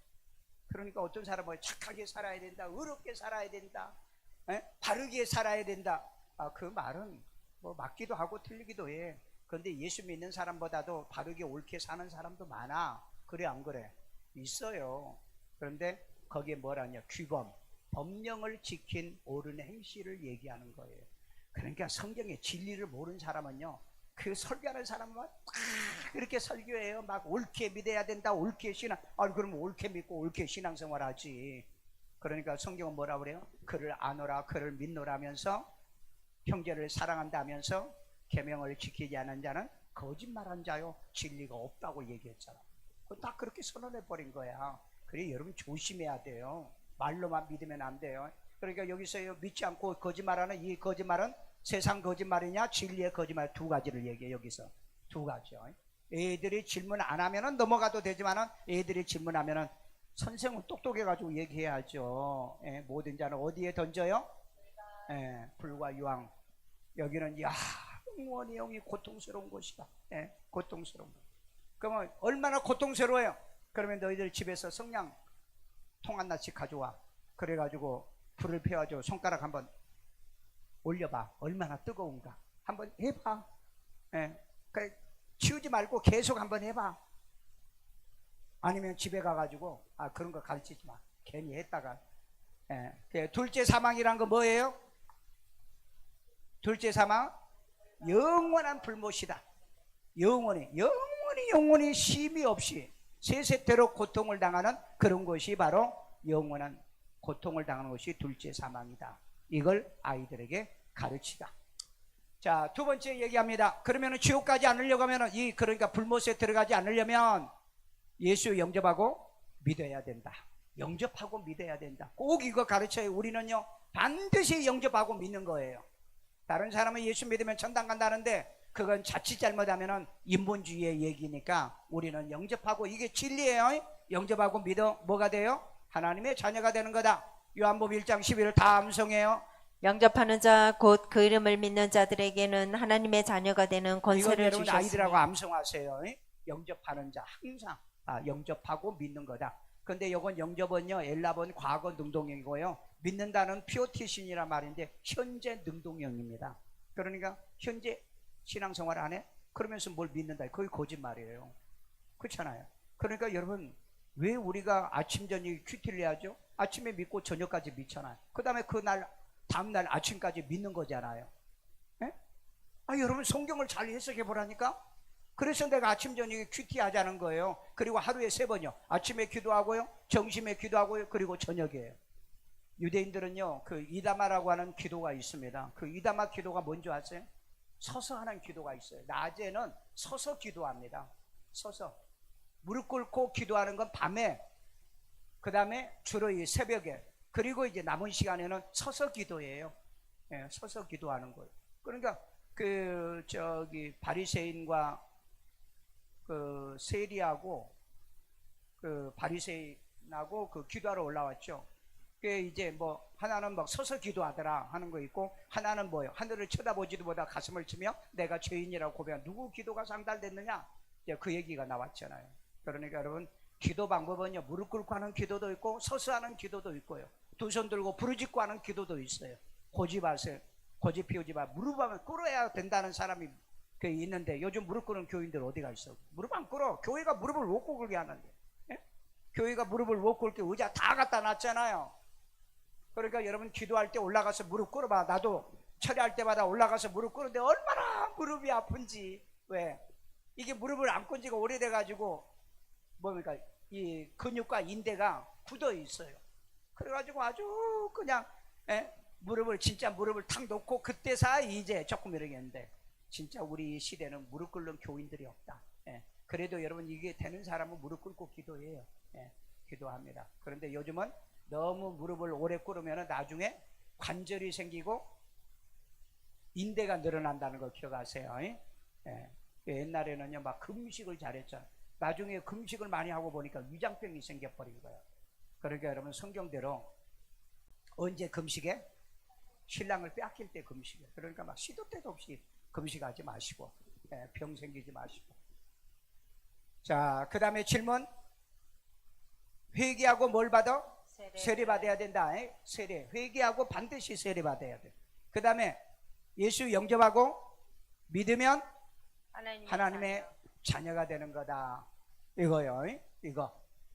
그러니까 어떤 사람은 착하게 살아야 된다, 의롭게 살아야 된다, 예? 바르게 살아야 된다. 그 말은 뭐 맞기도 하고 틀리기도 해. 그런데 예수 믿는 사람보다도 바르게 옳게 사는 사람도 많아. 그래 안 그래? 있어요. 그런데 거기에 뭐라냐? 규범, 법령을 지킨 옳은 행실을 얘기하는 거예요. 그러니까 성경의 진리를 모르는 사람은요, 그 설교하는 사람은 막 그렇게 설교해요. 막 옳게 믿어야 된다, 옳게 신앙. 그럼 옳게 믿고 옳게 신앙생활 하지. 그러니까 성경은 뭐라 그래요? 그를 아노라, 그를 믿노라면서 형제를 사랑한다면서 계명을 지키지 않은 자는 거짓말한 자요, 진리가 없다고 얘기했잖아. 딱 그렇게 선언해 버린 거야. 그래 여러분 조심해야 돼요. 말로만 믿으면 안 돼요. 그러니까 여기서 믿지 않고 거짓말하는 이 거짓말은 세상 거짓말이냐 진리의 거짓말, 두 가지를 얘기해. 여기서 두 가지요. 애들이 질문 안 하면은 넘어가도 되지만은 애들이 질문하면은 선생은 똑똑해가지고 얘기해야죠. 모든 자는 어디에 던져요? 불과 유황. 여기는 영원히 영이 고통스러운 곳이다. 고통스러운 곳. 그러면 얼마나 고통스러워요? 그러면 너희들 집에서 성냥 통 하나씩 가져와. 그래가지고 불을 피워가지고 손가락 한번 올려봐. 얼마나 뜨거운가 한번 해봐. 그래, 치우지 말고 계속 한번 해봐. 아니면 집에 가가지고 그런 거 가르치지 마. 괜히 했다가. 둘째 사망이란 거 뭐예요? 둘째 사망, 영원한 불못이다. 영원히 쉼이 없이 세세대로 고통을 당하는 그런 것이 바로 영원한 고통을 당하는 것이 둘째 사망이다. 이걸 아이들에게 가르치다. 자, 두 번째 얘기합니다. 그러면 지옥 가지 않으려고 하면 그러니까 불못에 들어가지 않으려면 예수 영접하고 믿어야 된다. 영접하고 믿어야 된다. 꼭 이거 가르쳐요. 우리는요 반드시 영접하고 믿는 거예요. 다른 사람은 예수 믿으면 천당 간다는데 그건 자칫 잘못하면 인본주의의 얘기니까 우리는 영접하고, 이게 진리예요. 영접하고 믿어 뭐가 돼요? 하나님의 자녀가 되는 거다. 요한복음 1장 11을 다 암송해요. 영접하는 자 곧 그 이름을 믿는 자들에게는 하나님의 자녀가 되는 권세를 여러분 주셨으니. 아이들하고 암송하세요. 영접하는 자 항상 영접하고 믿는 거다. 근데 이건 영접은요 엘라본 과거 능동형이고요, 믿는다는 피오티신이란 말인데 현재 능동형입니다. 그러니까 현재 신앙생활 안 해? 그러면서 뭘 믿는다? 그게 거짓말이에요. 그렇잖아요. 그러니까 여러분 왜 우리가 아침 저녁 큐티를 해야죠? 아침에 믿고 저녁까지 믿잖아요. 그 다음에 그날 다음날 아침까지 믿는 거잖아요. 여러분 성경을 잘 해석해 보라니까. 그래서 내가 아침 저녁에 큐티 하자는 거예요. 그리고 하루에 3번이요. 아침에 기도하고요, 점심에 기도하고요, 그리고 저녁에요. 유대인들은요 그 이다마라고 하는 기도가 있습니다. 그 이다마 기도가 뭔지 아세요? 서서 하는 기도가 있어요. 낮에는 서서 기도합니다. 서서 무릎 꿇고 기도하는 건 밤에, 그 다음에 주로 이 새벽에, 그리고 이제 남은 시간에는 서서 기도해요. 서서 기도하는 거예요. 그러니까 바리새인과 그 세리하고 그 바리새인하고 그 기도하러 올라왔죠. 그게 이제 뭐 하나는 막 서서 기도하더라 하는 거 있고, 하나는 뭐예요? 하늘을 쳐다보지도 못하 가슴을 치며 내가 죄인이라고 고백한, 누구 기도가 상달됐느냐? 이제 그 얘기가 나왔잖아요. 그러니까 여러분 기도 방법은요 무릎 꿇고 하는 기도도 있고 서서 하는 기도도 있고요, 두 손 들고 부르짖고 하는 기도도 있어요. 고집 마세요. 고집 피우지 마. 무릎을 꿇어야 된다는 사람이 있는데 요즘 무릎 꿇는 교인들 어디가 있어? 무릎 안 꿇어. 교회가 무릎을 못 꿇게 하는데. 교회가 무릎을 못 꿇게 의자 다 갖다 놨잖아요. 그러니까 여러분 기도할 때 올라가서 무릎 꿇어봐. 나도 철회할 때마다 올라가서 무릎 꿇는데 얼마나 무릎이 아픈지. 왜? 이게 무릎을 안 꿇은 지가 오래돼가지고 뭡니까? 이 근육과 인대가 굳어 있어요. 그래가지고 아주 그냥 진짜 무릎을 탁 놓고 그때서 이제 조금 이러겠는데, 진짜 우리 시대는 무릎 꿇는 교인들이 없다. 그래도 여러분 이게 되는 사람은 무릎 꿇고 기도해요. 기도합니다. 그런데 요즘은 너무 무릎을 오래 꿇으면 나중에 관절이 생기고 인대가 늘어난다는 걸 기억하세요. 옛날에는요 막 금식을 잘했잖아요. 나중에 금식을 많이 하고 보니까 위장병이 생겨버린 거예요. 그러니까 여러분 성경대로 언제 금식에? 신랑을 빼앗길 때 금식에. 그러니까 막 시도 때도 없이 금식하지 마시고 병 생기지 마시고. 자, 그 다음에 질문. 회개하고 뭘 받아? 세례 받아야 된다. 세례. 회개하고 반드시 세례 받아야 돼. 그 다음에 예수 영접하고 믿으면 하나님의 자녀가 되는 거다. 이거요. 이거.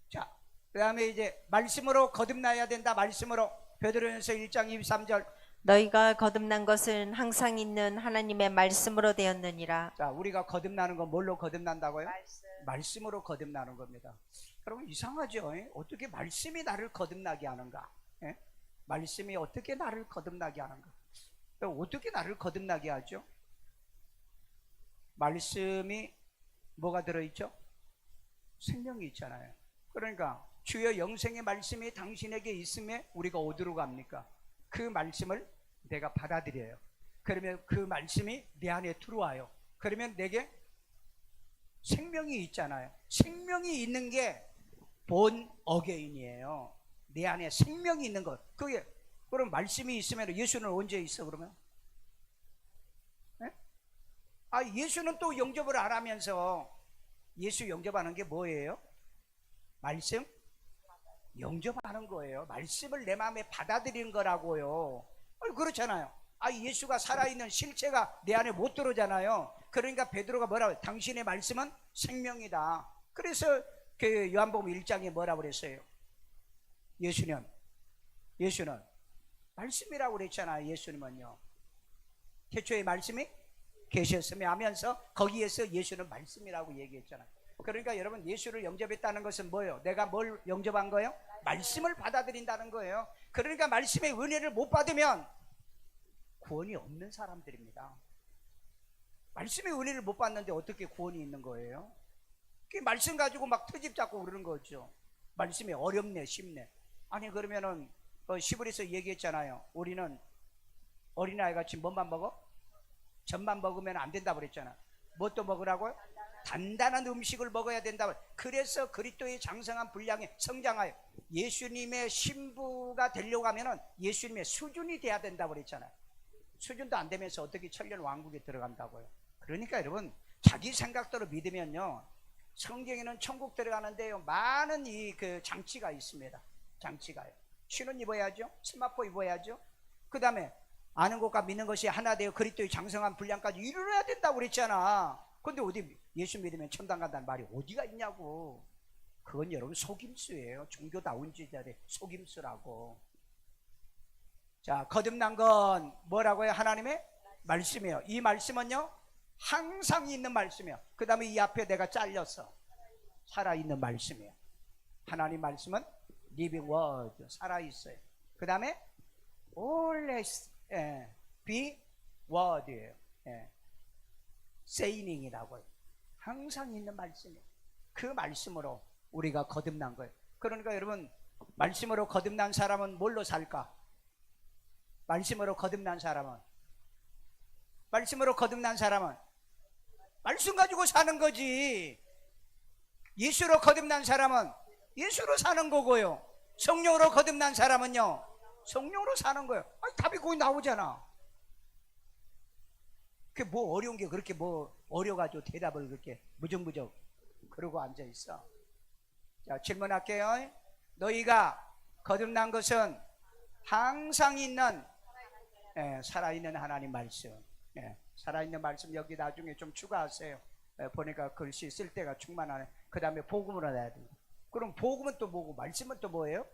자, 그 다음에 이제 말씀으로 거듭나야 된다. 말씀으로. 베드로전서 1장 23절. 너희가 거듭난 것은 항상 있는 하나님의 말씀으로 되었느니라. 자, 우리가 거듭나는 건 뭘로 거듭난다고요? 말씀으로 거듭나는 겁니다. 여러분 이상하죠? 어떻게 말씀이 나를 거듭나게 하는가? 말씀이 어떻게 나를 거듭나게 하는가? 어떻게 나를 거듭나게 하죠? 말씀이 뭐가 들어있죠? 생명이 있잖아요. 그러니까 주여 영생의 말씀이 당신에게 있음에 우리가 어디로 갑니까? 그 말씀을 내가 받아들여요. 그러면 그 말씀이 내 안에 들어와요. 그러면 내게 생명이 있잖아요. 생명이 있는 게 본 어게인이에요. 내 안에 생명이 있는 것. 그게 그럼 말씀이 있으면 예수는 언제 있어 그러면? 예수는 또 영접을 안 하면서 예수 영접하는 게 뭐예요? 말씀 영접하는 거예요. 말씀을 내 마음에 받아들이는 거라고요. 그렇잖아요. 예수가 살아있는 실체가 내 안에 못 들어오잖아요. 그러니까 베드로가 뭐라고? 당신의 말씀은 생명이다. 그래서 그 요한복음 1장에 뭐라고 그랬어요? 예수는 말씀이라고 그랬잖아요. 예수님은요. 태초에 말씀이 계셨으며 하면서 거기에서 예수는 말씀이라고 얘기했잖아요. 그러니까 여러분 예수를 영접했다는 것은 뭐예요? 내가 뭘 영접한 거예요? 말씀을 받아들인다는 거예요. 그러니까 말씀의 은혜를 못 받으면 구원이 없는 사람들입니다. 말씀의 은혜를 못 받는데 어떻게 구원이 있는 거예요? 그 말씀 가지고 막 트집 잡고 그러는 거죠. 말씀이 어렵네 쉽네. 아니 그러면은 시부리서 얘기했잖아요. 우리는 어린아이같이 뭐만 먹어? 젖만 먹으면 안 된다고 그랬잖아. 뭣도 먹으라고요? 단단한 음식을 먹어야 된다고. 그래서 그리스도의 장성한 분량에 성장하여 예수님의 신부가 되려고 하면은 예수님의 수준이 돼야 된다고 그랬잖아요. 수준도 안 되면서 어떻게 천년 왕국에 들어간다고요? 그러니까 여러분 자기 생각대로 믿으면요 성경에는 천국 들어가는데요 많은 그 장치가 있습니다. 장치가요. 신은 입어야죠. 스마포 입어야죠. 그 다음에 아는 것과 믿는 것이 하나 되어 그리스도의 장성한 분량까지 이루어야 된다고 그랬잖아. 근데 어디 예수 믿으면 천당 간다는 말이 어디가 있냐고. 그건 여러분 속임수예요. 종교다운 지자의 속임수라고. 자, 거듭난 건 뭐라고요? 하나님의 말씀이에요. 이 말씀은요 항상 있는 말씀이에요. 그 다음에 이 앞에 내가 잘렸어. 살아있는 말씀이에요. 하나님 말씀은 living word, 살아있어요. 그 다음에 always be word예요. saying이라고요. 항상 있는 말씀이에요. 그 말씀으로 우리가 거듭난 거예요. 그러니까 여러분 말씀으로 거듭난 사람은 뭘로 살까? 말씀으로 거듭난 사람은 말씀 가지고 사는 거지. 예수로 거듭난 사람은 예수로 사는 거고요. 성령으로 거듭난 사람은요 성령으로 사는 거예요. 답이 거기 나오잖아. 그게 뭐 어려운 게 그렇게 뭐 어려가지고 대답을 그렇게 무적무적 그러고 앉아있어. 자, 질문할게요. 너희가 거듭난 것은 항상 있는 살아있는 하나님 말씀. 살아있는 말씀 여기 나중에 좀 추가하세요. 보니까 글씨 쓸 때가 충만하네. 그 다음에 복음으로 해야 돼. 그럼 복음은 또 뭐고 말씀은 또 뭐예요?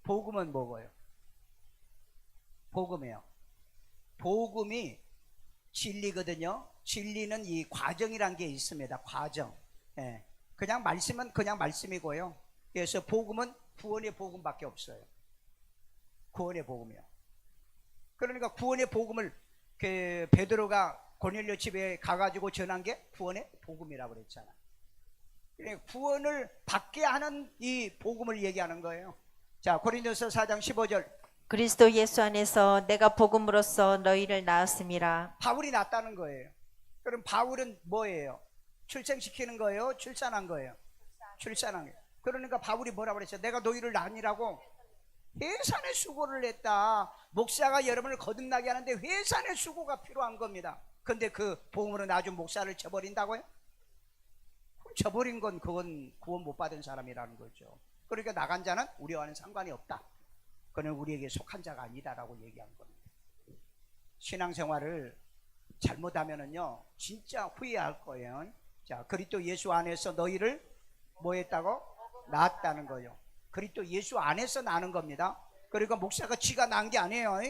복음은 뭐고요? 복음이요. 복음이 진리거든요. 진리는 이 과정이란 게 있습니다. 과정. 그냥 말씀은 그냥 말씀이고요. 그래서 복음은 구원의 복음밖에 없어요. 구원의 복음이요. 그러니까 구원의 복음을 그 베드로가 고넬료 집에 가가지고 전한 게 구원의 복음이라고 그랬잖아. 구원을 받게 하는 이 복음을 얘기하는 거예요. 자, 고린도서 4장 15절. 그리스도 예수 안에서 내가 복음으로써 너희를 낳았음이라. 바울이 낳았다는 거예요. 그럼 바울은 뭐예요? 출생시키는 거예요? 출산한 거예요? 출산한 거예요. 그러니까 바울이 뭐라고 그랬어요? 내가 너희를 낳으니라고 회산의 수고를 했다. 목사가 여러분을 거듭나게 하는데 회산의 수고가 필요한 겁니다. 근데 그 복음으로 나준 목사를 쳐버린다고요? 쳐버린 건 그건 구원 못 받은 사람이라는 거죠. 그러니까 나간 자는 우리와는 상관이 없다. 그는 우리에게 속한 자가 아니다라고 얘기한 겁니다. 신앙생활을 잘못하면은요 진짜 후회할 거예요. 자, 그리스도 예수 안에서 너희를 뭐 했다고? 낳았다는 거예요. 그리스도 예수 안에서 나는 겁니다. 그러니까 목사가 지가 낳은 게 아니에요.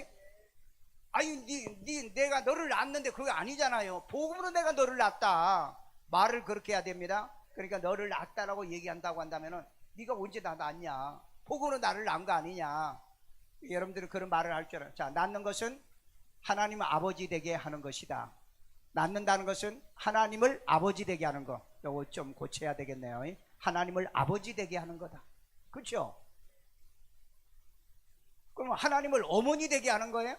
아니 내가 너를 낳았는데 그게 아니잖아요. 복음으로 내가 너를 낳았다. 말을 그렇게 해야 됩니다. 그러니까 너를 낳았다라고 얘기한다고 한다면은 네가 언제 나 낳았냐? 복음으로 나를 낳은 거 아니냐? 여러분들은 그런 말을 할 줄 알아요. 자, 낳는 것은 하나님 아버지 되게 하는 것이다. 낳는다는 것은 하나님을 아버지 되게 하는 거. 이거 좀 고쳐야 되겠네요. 하나님을 아버지 되게 하는 거다. 그렇죠? 그럼 하나님을 어머니 되게 하는 거예요?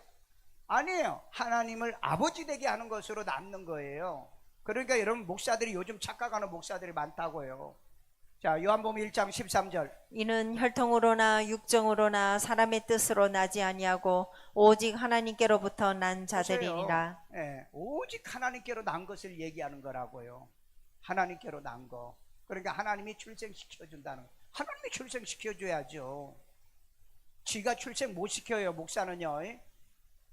아니에요. 하나님을 아버지 되게 하는 것으로 낳는 거예요. 그러니까 여러분 목사들이 요즘 착각하는 목사들이 많다고요. 자, 요한복음 1장 13절. 이는 혈통으로나 육정으로나 사람의 뜻으로 나지 아니하고 오직 하나님께로부터 난 자들이니라. 예, 오직 하나님께로 난 것을 얘기하는 거라고요. 하나님께로 난 거. 그러니까 하나님이 출생시켜 준다는 거. 하나님이 출생시켜 줘야죠. 지가 출생 못 시켜요, 목사는요.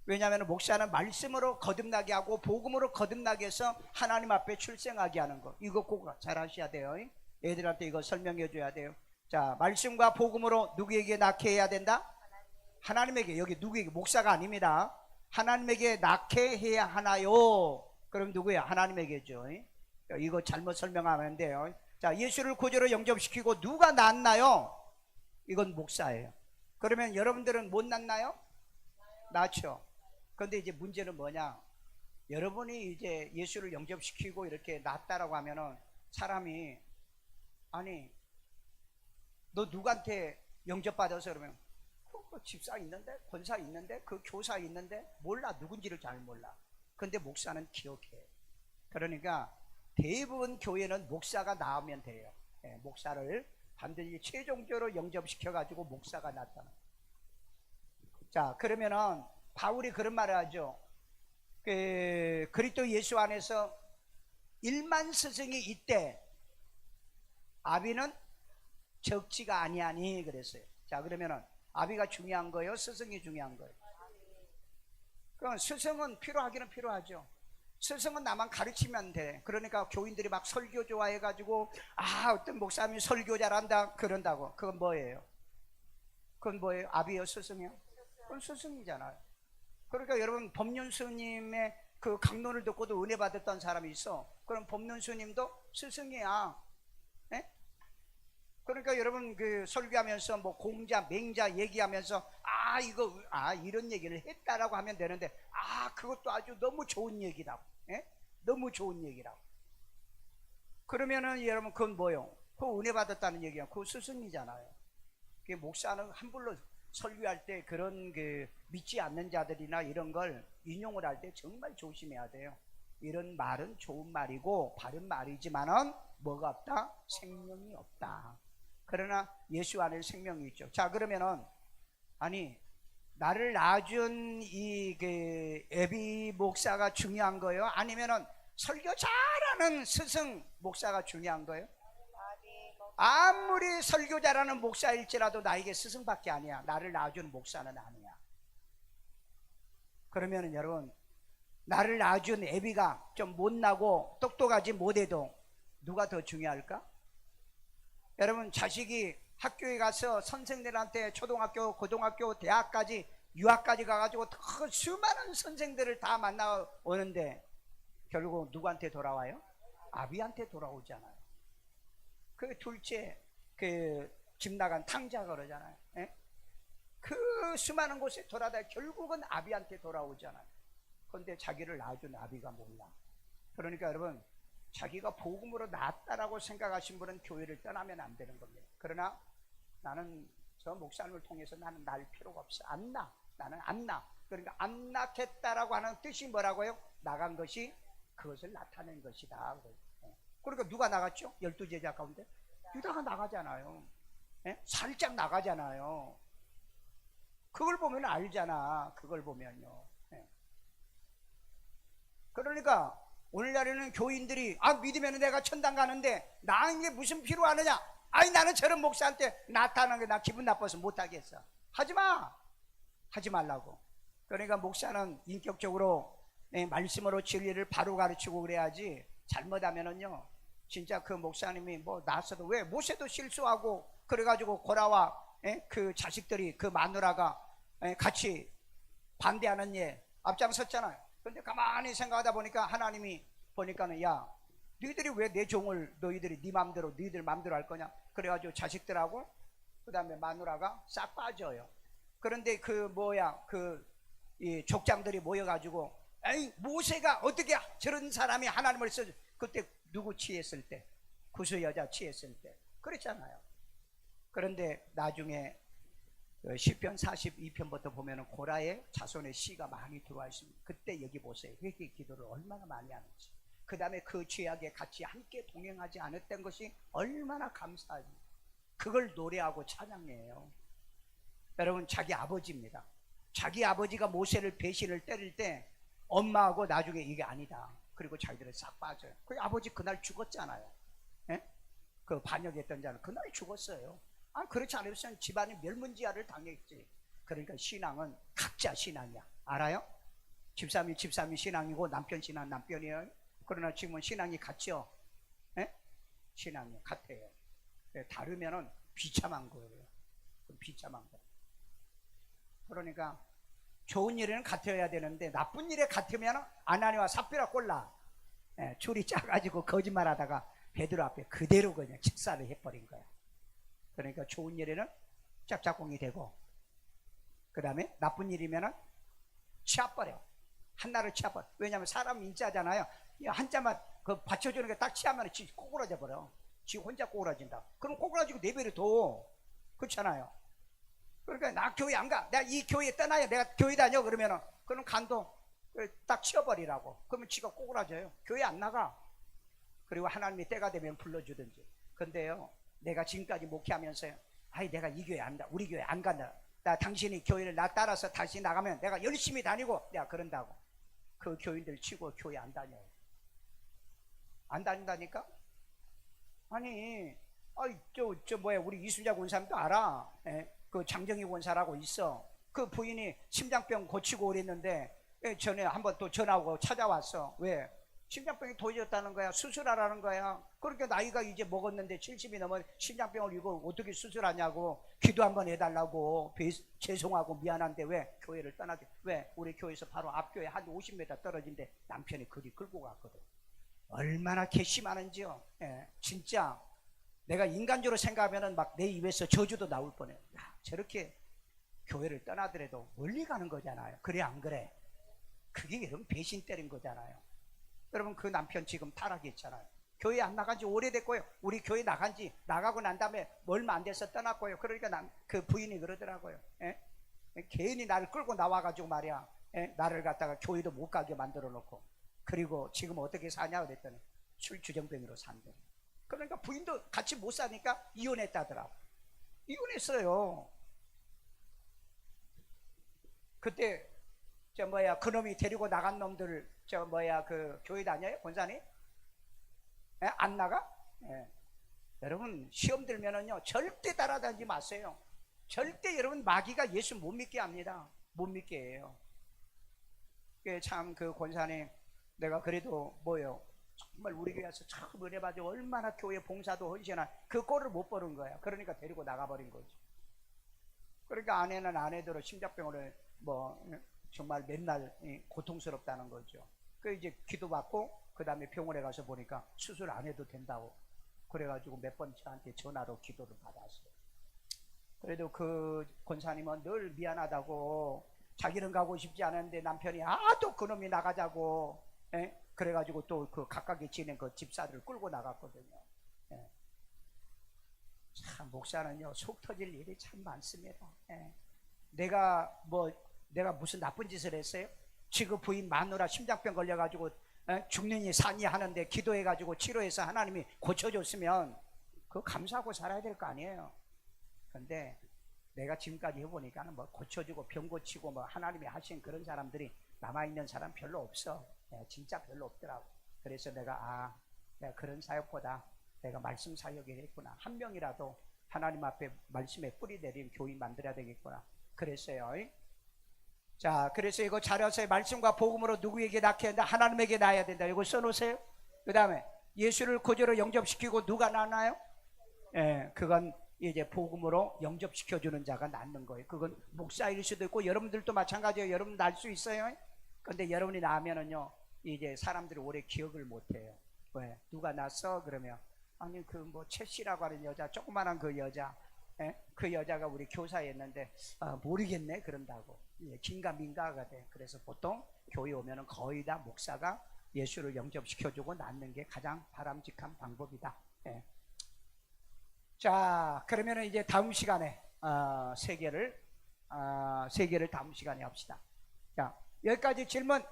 왜냐하면 목사는 말씀으로 거듭나게 하고 복음으로 거듭나게 해서 하나님 앞에 출생하게 하는 거. 이거 꼭 잘 하셔야 돼요. 애들한테 이거 설명해 줘야 돼요. 자, 말씀과 복음으로 누구에게 낳게 해야 된다? 하나님에게. 여기 누구에게? 목사가 아닙니다. 하나님에게 낳게 해야 하나요? 그럼 누구야? 하나님에게죠. 이거 잘못 설명하면 안 돼요. 자, 예수를 구주로 영접시키고 누가 낳았나요? 이건 목사예요. 그러면 여러분들은 못 낳나요? 낳죠. 그런데 이제 문제는 뭐냐? 여러분이 이제 예수를 영접시키고 이렇게 낳았다라고 하면은 사람이 아니 너 누구한테 영접받아서 그러면 그 집사 있는데 권사 있는데 그 교사 있는데 몰라. 누군지를 잘 몰라. 근데 목사는 기억해. 그러니까 대부분 교회는 목사가 나오면 돼요. 목사를 반드시 최종적으로 영접시켜 가지고 목사가 나타나. 자, 그러면은 바울이 그런 말을 하죠. 그리스도 예수 안에서 1만 스승이 있대. 아비는 적지가 아니하니 그랬어요. 자, 그러면은 아비가 중요한 거예요? 스승이 중요한 거예요? 그럼 스승은 필요하기는 필요하죠. 스승은 나만 가르치면 돼. 그러니까 교인들이 막 설교 좋아해가지고 어떤 목사님이 설교 잘한다 그런다고. 그건 뭐예요? 그건 뭐예요? 아비요? 스승이요? 그건 스승이잖아요. 그러니까 여러분 법륜 스님의 그 강론을 듣고도 은혜 받았던 사람이 있어. 그럼 법륜 스님도 스승이야. 네? 그러니까 여러분 그 설교하면서 뭐 공자 맹자 얘기하면서 이런 얘기를 했다라고 하면 되는데 그것도 아주 너무 좋은 얘기라고. 예? 너무 좋은 얘기라고. 그러면은 여러분 그건 뭐요? 그 은혜 받았다는 얘기야. 그 스승이잖아요. 그 목사는 함부로 설교할 때 그런 그 믿지 않는 자들이나 이런 걸 인용을 할 때 정말 조심해야 돼요. 이런 말은 좋은 말이고 바른 말이지만은 뭐가 없다? 생명이 없다. 그러나 예수 안에 생명이 있죠. 자, 그러면은 나를 낳아준 이 그 애비 목사가 중요한 거예요? 아니면은 설교 잘하는 스승 목사가 중요한 거예요? 아무리 설교 잘하는 목사일지라도 나에게 스승밖에 아니야. 나를 낳아준 목사는 아니야. 그러면은 여러분 나를 낳아준 애비가 좀 못나고 똑똑하지 못해도 누가 더 중요할까? 여러분 자식이 학교에 가서 선생들한테 초등학교, 고등학교, 대학까지 유학까지 가가지고 더 수많은 선생들을 다 만나오는데 결국 누구한테 돌아와요? 아비한테 돌아오잖아요. 그 둘째 집 나간 탕자가 그러잖아요. 예? 그 수많은 곳에 돌아다 결국은 아비한테 돌아오잖아요. 그런데 자기를 낳아준 아비가 몰라. 그러니까 여러분 자기가 복음으로 낳았다라고 생각하신 분은 교회를 떠나면 안 되는 겁니다. 그러나 나는 저 목사님을 통해서 나는 낳을 필요가 없어. 안 낳아. 나는 안 낳아. 그러니까 안 낳겠다라고 하는 뜻이 뭐라고요? 나간 것이 그것을 나타낸 것이다. 그러니까 누가 나갔죠? 12제자 가운데 유다가 나가잖아요. 예? 살짝 나가잖아요. 그걸 보면 알잖아. 그걸 보면요. 예. 그러니까 오늘날에는 교인들이 믿으면 내가 천당 가는데 나에게 무슨 필요하느냐, 아니 나는 저런 목사한테 나타나는 게 나 기분 나빠서 못하겠어. 하지마, 하지 말라고. 그러니까 목사는 인격적으로 말씀으로 진리를 바로 가르치고 그래야지, 잘못하면은요 진짜 그 목사님이 뭐 나서도, 왜 모세도 실수하고 그래가지고 고라와 그 자식들이, 그 마누라가 같이 반대하는 예 앞장섰잖아요. 근데 가만히 생각하다 보니까 하나님이 보니까는, 야 너희들이 왜 내 종을 너희들이 네 맘대로 너희들 맘대로 할 거냐. 그래가지고 자식들하고 그 다음에 마누라가 싹 빠져요. 그런데 이 족장들이 모여가지고, 에이 모세가 어떻게 저런 사람이 하나님을 써. 그때 누구 취했을 때? 구수 여자 취했을 때 그랬잖아요. 그런데 나중에 시편 42편부터 보면은 고라의 자손의 씨가 많이 들어와 있습니다. 그때 여기 보세요. 회개 기도를 얼마나 많이 하는지. 그 다음에 그 죄악에 같이 함께 동행하지 않았던 것이 얼마나 감사하지. 그걸 노래하고 찬양해요. 여러분, 자기 아버지입니다. 자기 아버지가 모세를 배신을 때릴 때 엄마하고 나중에 이게 아니다, 그리고 자기들은 싹 빠져요. 그 아버지 그날 죽었잖아요. 그 반역했던 자는 그날 죽었어요. 그렇지 않으면 집안이 멸문지화를 당했지. 그러니까 신앙은 각자 신앙이야. 알아요? 집사람이 신앙이고 남편 신앙 남편이에요. 그러나 지금은 신앙이 같죠. 신앙이 같아요. 다르면은 비참한 거예요. 비참한 거. 그러니까 좋은 일에는 같아야 되는데 나쁜 일에 같으면 아나니와 삽비라 꼴라. 줄이 짜가지고 거짓말하다가 베드로 앞에 그대로 그냥 직사를 해버린 거야. 그러니까 좋은 일에는 짝짝꿍이 되고, 그 다음에 나쁜 일이면은 치아버려. 한나를 치아버려. 왜냐하면 사람 인자잖아요. 한자만 그 받쳐주는 게 딱 치하면 지 꼬꾸라져 버려. 지 혼자 꼬꾸라진다. 그럼 꼬꾸라지고 네 배를 더. 그렇잖아요. 그러니까 나 교회 안 가, 내가 이 교회 떠나요, 내가 교회 다녀, 그러면은 그럼 간도 딱 치워버리라고. 그러면 지가 꼬꾸라져요. 교회 안 나가. 그리고 하나님이 때가 되면 불러주든지. 근데요, 내가 지금까지 목회하면서요, 내가 이 교회 안 가, 우리 교회 안 간다, 나 당신이 교회를 나 따라서 다시 나가면 내가 열심히 다니고, 내가 그런다고 그 교인들 치고 교회 안 다녀요. 안 다닌다니까? 아니, 우리 이순자 권사님도 알아. 그 장정희 권사라고 있어. 그 부인이 심장병 고치고 그랬는데 전에 한번 또 전화하고 찾아왔어. 왜? 심장병이 도졌다는 거야. 수술하라는 거야. 그러니까 나이가 이제 먹었는데 70이 넘은 심장병을 이거 어떻게 수술하냐고, 기도 한번 해달라고. 죄송하고 미안한데 왜 교회를 떠나게. 왜? 우리 교회에서 바로 앞교회 한 50m 떨어진데 남편이 그리 끌고 갔거든. 얼마나 괘씸하는지요. 진짜 내가 인간적으로 생각하면은 막 내 입에서 저주도 나올 뻔해. 저렇게 교회를 떠나더라도 멀리 가는 거잖아요. 그래 안 그래? 그게 여러분 배신 때린 거잖아요. 여러분, 그 남편 지금 타락했잖아요. 교회 안 나간 지 오래됐고요. 우리 교회 나가고 난 다음에 얼마 안 돼서 떠났고요. 그러니까 그 부인이 그러더라고요. 괜히 나를 끌고 나와가지고 말이야, 나를 갖다가 교회도 못 가게 만들어 놓고, 그리고 지금 어떻게 사냐 그랬더니 술주정뱅이로 산대. 그러니까 부인도 같이 못 사니까 이혼했다더라고. 이혼했어요. 그때 그놈이 데리고 나간 놈들 그 교회 다녀요? 권사님? 안 나가? 여러분, 시험 들면은요 절대 따라다니지 마세요. 절대 여러분, 마귀가 예수 못 믿게 합니다. 못 믿게 해요. 참 그 권사님, 내가 그래도 정말 우리 교회에서 참 은혜 받아 얼마나 교회 봉사도 헌신한 그 꼴을 못 보는 거야. 그러니까 데리고 나가버린 거지. 그러니까 아내는 아내대로 심장병으로 정말 맨날 고통스럽다는 거죠. 그 이제 기도받고 그 다음에 병원에 가서 보니까 수술 안 해도 된다고. 그래가지고 몇 번 저한테 전화로 기도를 받았어요. 그래도 그 권사님은 늘 미안하다고, 자기는 가고 싶지 않은데 남편이 또 그놈이 나가자고. 그래가지고 또 그 각각에 지낸 그 집사들을 끌고 나갔거든요. 참 목사는요 속 터질 일이 참 많습니다. 내가 무슨 나쁜 짓을 했어요? 지금 부인 마누라 심장병 걸려가지고 죽느니 사니 하는데 기도해가지고 치료해서 하나님이 고쳐줬으면 그거 감사하고 살아야 될 거 아니에요. 근데 내가 지금까지 해보니까 고쳐주고 병 고치고 하나님이 하신 그런 사람들이 남아있는 사람 별로 없어. 진짜 별로 없더라고. 그래서 내가 내가 그런 사역보다 내가 말씀 사역을 했구나. 한 명이라도 하나님 앞에 말씀에 뿌리 내린 교인 만들어야 되겠구나. 그랬어요. 자, 그래서 이거 잘하세요. 말씀과 복음으로 누구에게 낳게 한다? 하나님에게 낳아야 된다. 이거 써놓으세요. 그 다음에 예수를 구주로 영접시키고 누가 낳나요? 그건 이제 복음으로 영접시켜주는 자가 낳는 거예요. 그건 목사일 수도 있고 여러분들도 마찬가지예요. 여러분 낳을 수 있어요. 근데 여러분이 낳으면은요 이제 사람들이 오래 기억을 못해요. 왜? 누가 낳았어? 그러면 아니 그 뭐 채씨라고 하는 여자, 조그만한 그 여자, 그 여자가 우리 교사였는데 모르겠네 그런다고 긴가민가가 돼. 그래서 보통 교회 오면은 거의 다 목사가 예수를 영접시켜주고 낳는 게 가장 바람직한 방법이다. 자, 그러면은 이제 다음 시간에 세계를 다음 시간에 합시다. 자, 여기까지 질문.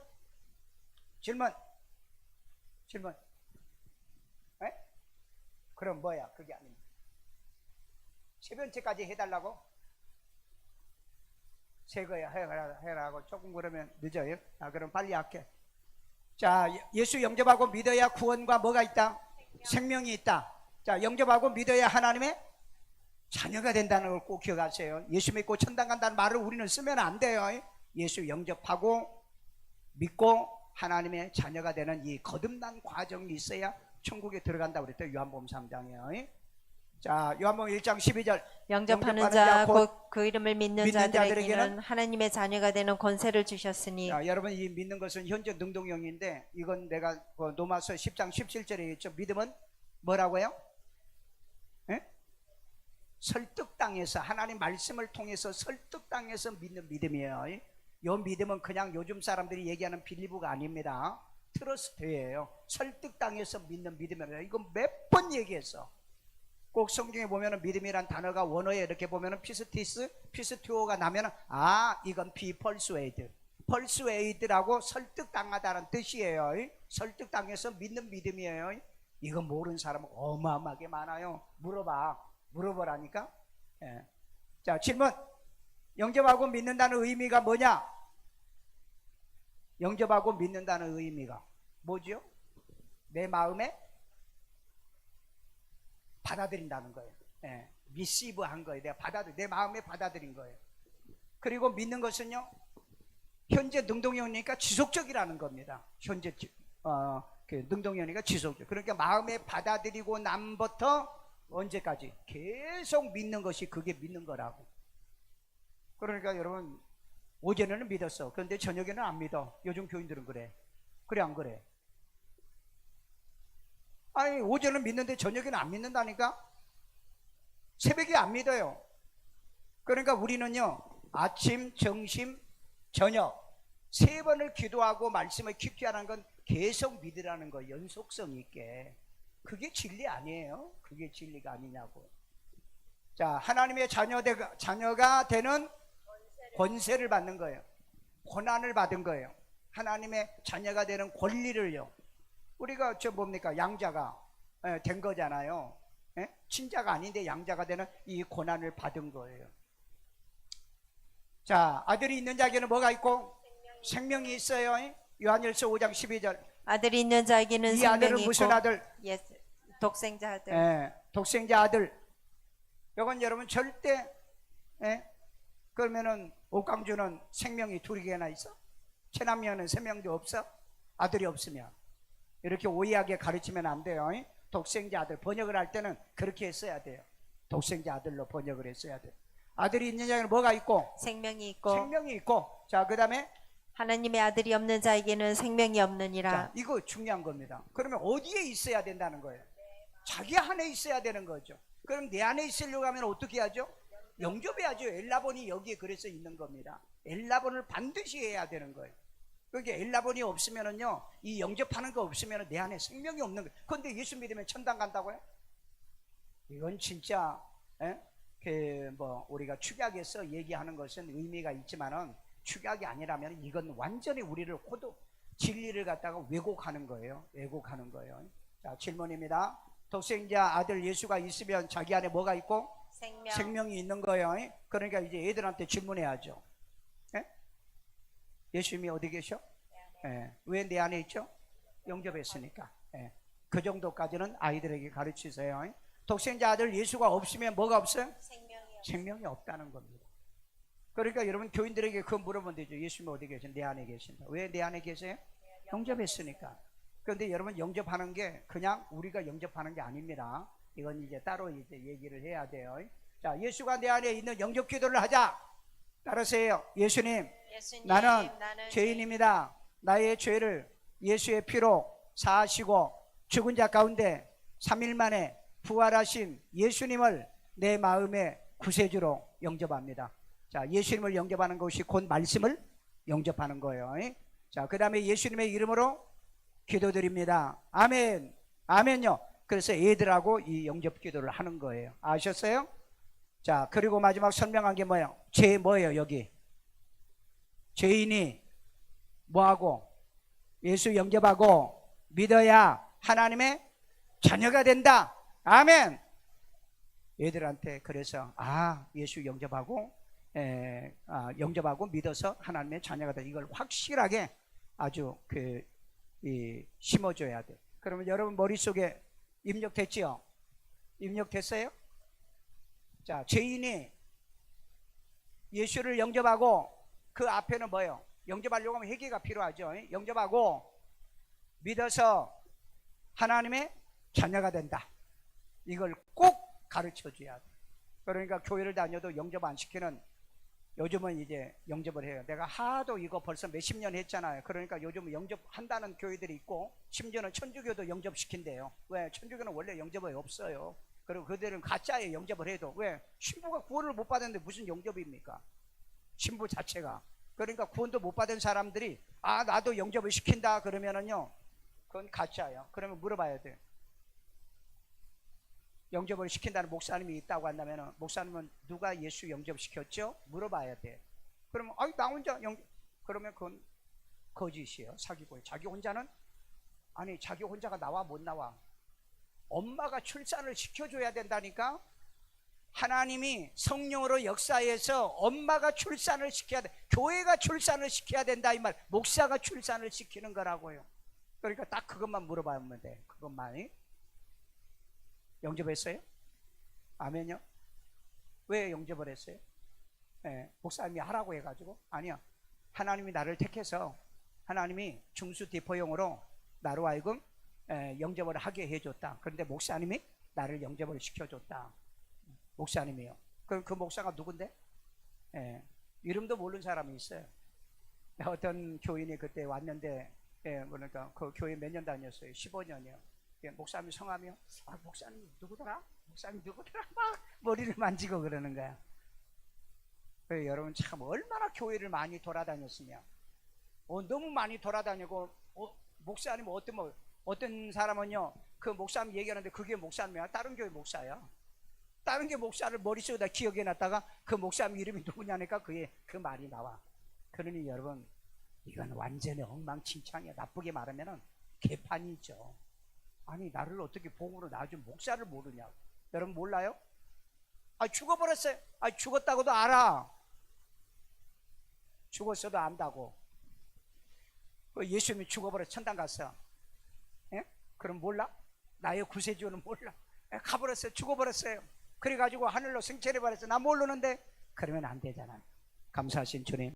그럼 뭐야? 그게 아닙니다. 세 번째까지 해달라고? 세 거야 해라고. 조금 그러면 늦어요. 그럼 빨리 할게. 자, 예수 영접하고 믿어야 구원과 뭐가 있다? 생명이 있다. 자, 영접하고 믿어야 하나님의 자녀가 된다는 걸 꼭 기억하세요. 예수 믿고 천당 간다는 말을 우리는 쓰면 안 돼요. 예수 영접하고 믿고 하나님의 자녀가 되는 이 거듭난 과정이 있어야 천국에 들어간다고 그랬대요. 요한복음 3장이에요. 자, 요한복음 1장 12절. 영접하는 자 곧 그 이름을 믿는 자들에게는 하나님의 자녀가 되는 권세를 주셨으니. 자, 여러분 이 믿는 것은 현재 능동형인데 이건 내가 로마서 10장 17절에 있죠. 믿음은 뭐라고요? 설득당해서 하나님 말씀을 통해서 설득당해서 믿는 믿음이에요. 이 믿음은 그냥 요즘 사람들이 얘기하는 빌리브가 아닙니다. 트러스트예요. 설득당해서 믿는 믿음이에요. 이거 몇 번 얘기했어. 꼭 성경에 보면은 믿음이란 단어가 원어에 이렇게 보면은 피스티오가 나면은 이건 be persuaded라고 설득당하다는 뜻이에요. 설득당해서 믿는 믿음이에요. 이거 모르는 사람은 어마어마하게 많아요. 물어보라니까. 자, 질문. 영접하고 믿는다는 의미가 뭐냐? 영접하고 믿는다는 의미가 뭐죠? 내 마음에 받아들인다는 거예요. receive 한 거예요. 내 마음에 받아들인 거예요. 그리고 믿는 것은요, 현재 능동형이니까 지속적이라는 겁니다. 현재 그 능동형이니까 지속적. 그러니까 마음에 받아들이고 남부터 언제까지 계속 믿는 것이 그게 믿는 거라고. 그러니까 여러분 오전에는 믿었어. 그런데 저녁에는 안 믿어. 요즘 교인들은 그래. 그래 안 그래? 아니 오전은 믿는데 저녁에는 안 믿는다니까? 새벽에 안 믿어요. 그러니까 우리는요 아침, 점심, 저녁 3번을 기도하고 말씀을 깊게 하는 건 계속 믿으라는 거, 연속성 있게. 그게 진리 아니에요? 그게 진리가 아니냐고. 자, 하나님의 자녀가 되는 권세를 받는 거예요. 고난을 받은 거예요. 하나님의 자녀가 되는 권리를요. 우리가 뭡니까? 양자가 된 거잖아요. 친자가 아닌데 양자가 되는 이 고난을 받은 거예요. 자, 아들이 있는 자에게는 뭐가 있고? 생명이 있어요. 요한일서 5장 12절. 아들이 있는 자에게는 이 생명이 아들은 있고. 무슨 아들? 독생자 아들. 독생자 아들. 이건 여러분 절대 그러면은 옥강주는 생명이 2개나 있어? 최남면은 생명도 없어? 아들이 없으면. 이렇게 오해하게 가르치면 안 돼요. 독생자 아들 번역을 할 때는 그렇게 했어야 돼요. 독생자 아들로 번역을 했어야 돼요. 아들이 있는 자에는 뭐가 있고? 생명이 있고. 생명이 있고. 자, 그 다음에 하나님의 아들이 없는 자에게는 생명이 없느니라. 자, 이거 중요한 겁니다. 그러면 어디에 있어야 된다는 거예요? 자기 안에 있어야 되는 거죠. 그럼 내 안에 있으려고 하면 어떻게 하죠? 영접해야죠. 엘라본이 여기에 그래서 있는 겁니다. 엘라본을 반드시 해야 되는 거예요. 그러니까 엘라본이 없으면은요, 이 영접하는 거 없으면 내 안에 생명이 없는 거예요. 그런데 예수 믿으면 천당 간다고요? 이건 진짜 우리가 축약해서 얘기하는 것은 의미가 있지만은 축약이 아니라면 이건 완전히 우리를 진리를 갖다가 왜곡하는 거예요. 왜곡하는 거예요. 자, 질문입니다. 독생자 아들 예수가 있으면 자기 안에 뭐가 있고? 생명이 있는 거예요. 그러니까 이제 애들한테 질문해야죠. 예수님이 어디 계셔? 예. 왜 내 안에 있죠? 영접했으니까. 예. 그 정도까지는 아이들에게 가르치세요. 독생자 아들 예수가 없으면 뭐가 없어요? 생명이 없다는 겁니다. 그러니까 여러분 교인들에게 그거 물어보면 되죠. 예수님이 어디 계신? 내 안에 계신다. 왜 내 안에 계세요? 영접했으니까. 그런데 여러분 영접하는 게 그냥 우리가 영접하는 게 아닙니다. 이건 이제 따로 이제 얘기를 해야 돼요. 자, 예수가 내 안에 있는 영접 기도를 하자. 따라서요. 예수님, 나는 죄인입니다. 나의 죄를 예수의 피로 사하시고 죽은 자 가운데 3일 만에 부활하신 예수님을 내 마음의 구세주로 영접합니다. 자, 예수님을 영접하는 것이 곧 말씀을 영접하는 거예요. 자, 그 다음에 예수님의 이름으로 기도드립니다. 아멘. 아멘요. 그래서 애들하고 이 영접 기도를 하는 거예요. 아셨어요? 자, 그리고 마지막 설명한 게 뭐예요? 죄 뭐예요, 여기? 죄인이 뭐하고? 예수 영접하고 믿어야 하나님의 자녀가 된다. 아멘. 얘들한테 그래서 예수 영접하고 영접하고 믿어서 하나님의 자녀가 된다. 이걸 확실하게 아주 심어줘야 돼. 그러면 여러분 머릿속에 입력됐지요? 입력됐어요? 자, 죄인이 예수를 영접하고 그 앞에는 뭐예요? 영접하려고 하면 회개가 필요하죠. 영접하고 믿어서 하나님의 자녀가 된다. 이걸 꼭 가르쳐 줘야 돼. 그러니까 교회를 다녀도 영접 안 시키는, 요즘은 이제 영접을 해요. 내가 하도 이거 벌써 몇십 년 했잖아요. 그러니까 요즘은 영접한다는 교회들이 있고, 심지어는 천주교도 영접시킨대요. 왜? 천주교는 원래 영접이 없어요. 그리고 그들은 가짜에 영접을 해도, 왜? 신부가 구원을 못 받았는데 무슨 영접입니까? 신부 자체가. 그러니까 구원도 못 받은 사람들이 나도 영접을 시킨다 그러면은요, 그건 가짜예요. 그러면 물어봐야 돼. 영접을 시킨다는 목사님이 있다고 한다면, 목사님은 누가 예수 영접시켰죠? 물어봐야 돼. 그러면 나 혼자 그러면 그건 거짓이에요. 사기고요. 자기 혼자는, 자기 혼자가 나와 못 나와. 엄마가 출산을 시켜줘야 된다니까. 하나님이 성령으로 역사해서 엄마가 출산을 시켜야 돼. 교회가 출산을 시켜야 된다 이 말. 목사가 출산을 시키는 거라고요. 그러니까 딱 그것만 물어보면 돼. 그것만이. 영접했어요? 아멘요? 왜 영접을 했어요? 목사님이 하라고 해가지고? 아니야. 하나님이 나를 택해서 하나님이 중수디포용으로 나로 하여금 영접을 하게 해줬다. 그런데 목사님이 나를 영접을 시켜줬다. 목사님이요. 그럼 그 목사가 누군데? 이름도 모르는 사람이 있어요. 어떤 교인이 그때 왔는데, 그러니까 그 교회 몇 년 다녔어요? 15년이요. 목사님 성함이요? 목사님 누구더라? 목사님 누구더라? 막 머리를 만지고 그러는 거야. 여러분 참 얼마나 교회를 많이 돌아다녔으면, 너무 많이 돌아다니고, 목사님 어떤 사람은요, 그 목사님 얘기하는데 그게 목사님이야. 다른 교회 목사야. 다른 게 목사를 머릿속에다 기억해놨다가 그 목사님 이름이 누구냐니까 그 말이 나와. 그러니 여러분, 이건 완전히 엉망진창이야. 나쁘게 말하면은 개판이죠. 나를 어떻게 복음으로 낳아준 목사를 모르냐고. 여러분 몰라요? 죽어버렸어요. 죽었다고도 알아. 죽었어도 안다고. 예수님이 죽어버려 천당 갔어. 그럼 몰라? 나의 구세주는 몰라. 가버렸어요. 죽어버렸어요. 그래가지고 하늘로 승천해버렸어. 나 모르는데. 그러면 안 되잖아요. 감사하신 주님,